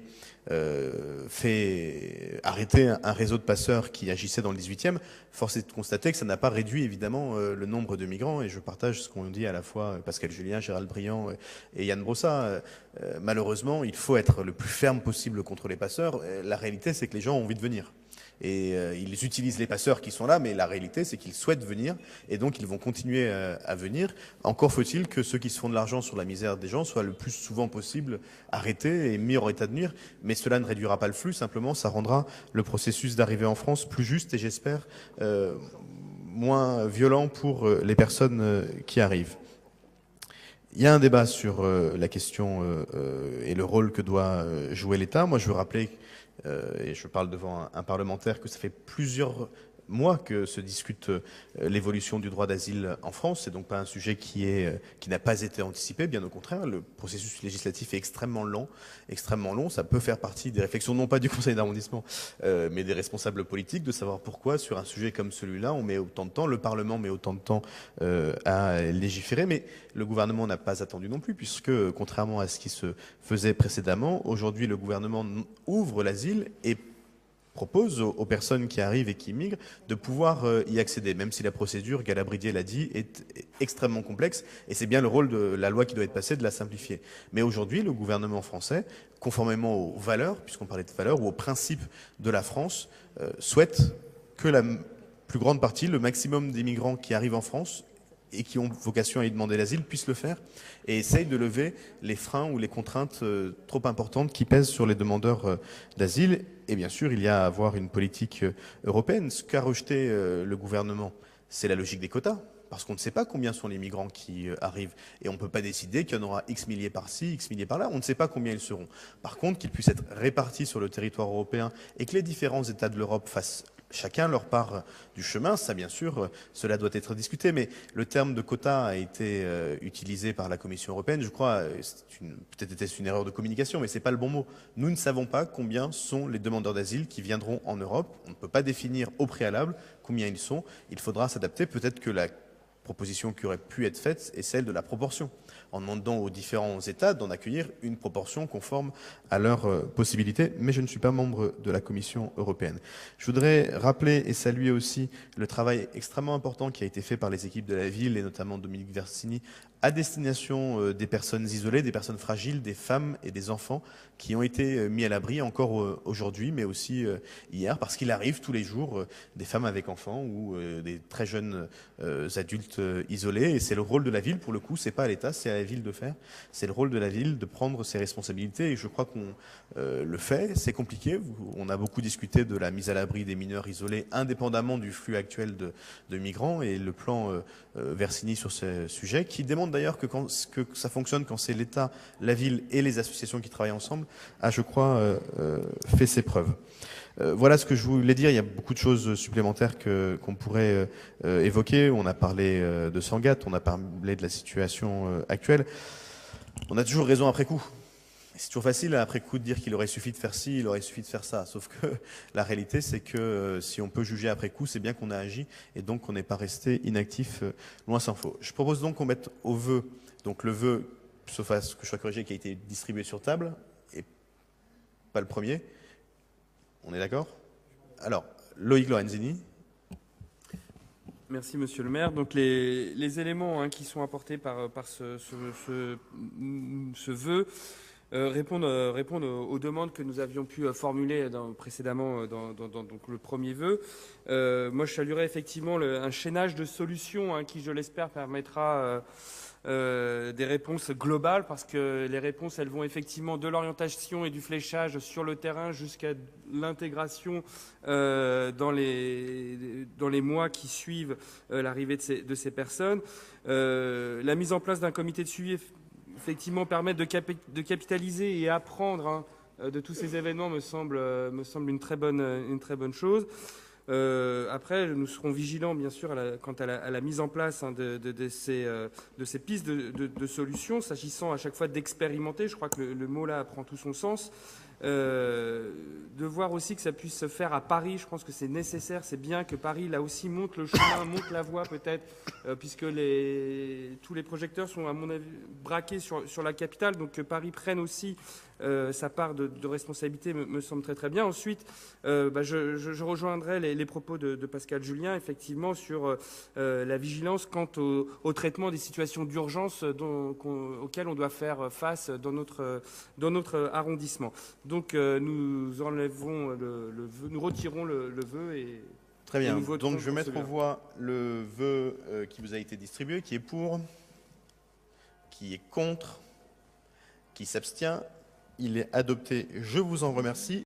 fait arrêter un réseau de passeurs qui agissait dans le 18e. Force est de constater que ça n'a pas réduit évidemment le nombre de migrants et je partage ce qu'ont dit à la fois Pascal Julien, Gérald Briand et Yann Brossat. Malheureusement, il faut être le plus ferme possible contre les passeurs. La réalité, c'est que les gens ont envie de venir. Et ils utilisent les passeurs qui sont là, mais la réalité, c'est qu'ils souhaitent venir, et donc ils vont continuer à venir. Encore faut-il que ceux qui se font de l'argent sur la misère des gens soient le plus souvent possible arrêtés et mis en état de nuire. Mais cela ne réduira pas le flux, simplement ça rendra le processus d'arrivée en France plus juste et j'espère moins violent pour les personnes qui arrivent. Il y a un débat sur la question et le rôle que doit jouer l'État. Moi, je veux rappeler et je parle devant un parlementaire, que ça fait plusieurs mois que se discute l'évolution du droit d'asile en France. C'est donc pas un sujet qui n'a pas été anticipé, bien au contraire. Le processus législatif est extrêmement long. Ça peut faire partie des réflexions, non pas du conseil d'arrondissement, mais des responsables politiques, de savoir pourquoi sur un sujet comme celui-là, on met autant de temps, le Parlement met autant de temps à légiférer, mais le gouvernement n'a pas attendu non plus, puisque contrairement à ce qui se faisait précédemment, aujourd'hui le gouvernement ouvre l'asile et propose aux personnes qui arrivent et qui migrent de pouvoir y accéder, même si la procédure, Galabridier l'a dit, est extrêmement complexe, et c'est bien le rôle de la loi qui doit être passée de la simplifier. Mais aujourd'hui, le gouvernement français, conformément aux valeurs, puisqu'on parlait de valeurs, ou aux principes de la France, souhaite que la plus grande partie, le maximum des migrants qui arrivent en France et qui ont vocation à y demander l'asile puissent le faire et essayent de lever les freins ou les contraintes trop importantes qui pèsent sur les demandeurs d'asile. Et bien sûr, il y a à avoir une politique européenne. Ce qu'a rejeté le gouvernement, c'est la logique des quotas. Parce qu'on ne sait pas combien sont les migrants qui arrivent. Et on ne peut pas décider qu'il y en aura X milliers par-ci, X milliers par-là. On ne sait pas combien ils seront. Par contre, qu'ils puissent être répartis sur le territoire européen et que les différents États de l'Europe fassent chacun leur part du chemin, ça bien sûr, cela doit être discuté. Mais le terme de quota a été utilisé par la Commission européenne. Je crois, peut-être était-ce une erreur de communication, mais c'est pas le bon mot. Nous ne savons pas combien sont les demandeurs d'asile qui viendront en Europe. On ne peut pas définir au préalable combien ils sont. Il faudra s'adapter. Peut-être que la proposition qui aurait pu être faite est celle de la proportion, en demandant aux différents États d'en accueillir une proportion conforme à leurs possibilités, mais je ne suis pas membre de la Commission européenne. Je voudrais rappeler et saluer aussi le travail extrêmement important qui a été fait par les équipes de la ville, et notamment Dominique Versini, à destination des personnes isolées, des personnes fragiles, des femmes et des enfants qui ont été mis à l'abri encore aujourd'hui, mais aussi hier, parce qu'il arrive tous les jours des femmes avec enfants ou des très jeunes adultes isolés. Et c'est le rôle de la ville, pour le coup, c'est pas à l'État, c'est à la ville de faire. C'est le rôle de la ville de prendre ses responsabilités, et je crois qu'on le fait. C'est compliqué. On a beaucoup discuté de la mise à l'abri des mineurs isolés, indépendamment du flux actuel de migrants, et le plan Versini sur ce sujet, qui demande d'ailleurs que ça fonctionne quand c'est l'État, la ville et les associations qui travaillent ensemble, a, je crois, fait ses preuves. Voilà ce que je voulais dire. Il y a beaucoup de choses supplémentaires qu'on pourrait évoquer. On a parlé de Sangatte, on a parlé de la situation actuelle. On a toujours raison après coup. C'est toujours facile après coup de dire qu'il aurait suffi de faire ci, il aurait suffi de faire ça. Sauf que la réalité, c'est que si on peut juger après coup, c'est bien qu'on a agi et donc qu'on n'est pas resté inactif, loin s'en faut. Je propose donc qu'on mette au vœu, donc le vœu, sauf à ce que je sois corrigé, qui a été distribué sur table, et pas le premier. On est d'accord? Alors, Loïc Lorenzini. Merci, monsieur le maire. Donc, les éléments qui sont apportés par ce vœu répondent aux demandes que nous avions pu formuler précédemment dans donc le premier vœu. Moi, je saluerais effectivement un chaînage de solutions qui, je l'espère, permettra des réponses globales, parce que les réponses, elles vont effectivement de l'orientation et du fléchage sur le terrain jusqu'à l'intégration dans les mois qui suivent l'arrivée de ces personnes. La mise en place d'un comité de suivi effectivement permettre de capitaliser et apprendre de tous ces événements me semble une très bonne chose. Après, nous serons vigilants, bien sûr, quant à la mise en place de ces pistes de solutions, s'agissant à chaque fois d'expérimenter. Je crois que le mot là prend tout son sens. De voir aussi que ça puisse se faire à Paris, je pense que c'est nécessaire, c'est bien que Paris là aussi monte le chemin, monte la voie peut-être, puisque tous les projecteurs sont à mon avis braqués sur la capitale, donc que Paris prenne aussi sa part de responsabilité me semble très bien. Ensuite, je rejoindrai les propos de Pascal Julien, effectivement, sur la vigilance quant au traitement des situations d'urgence auxquelles on doit faire face dans notre arrondissement. Donc nous enlèverons nous retirons le vœu et très bien. Et donc je vais mettre en voie le vœu qui vous a été distribué, qui est pour, qui est contre, qui s'abstient. Il est adopté. Je vous en remercie.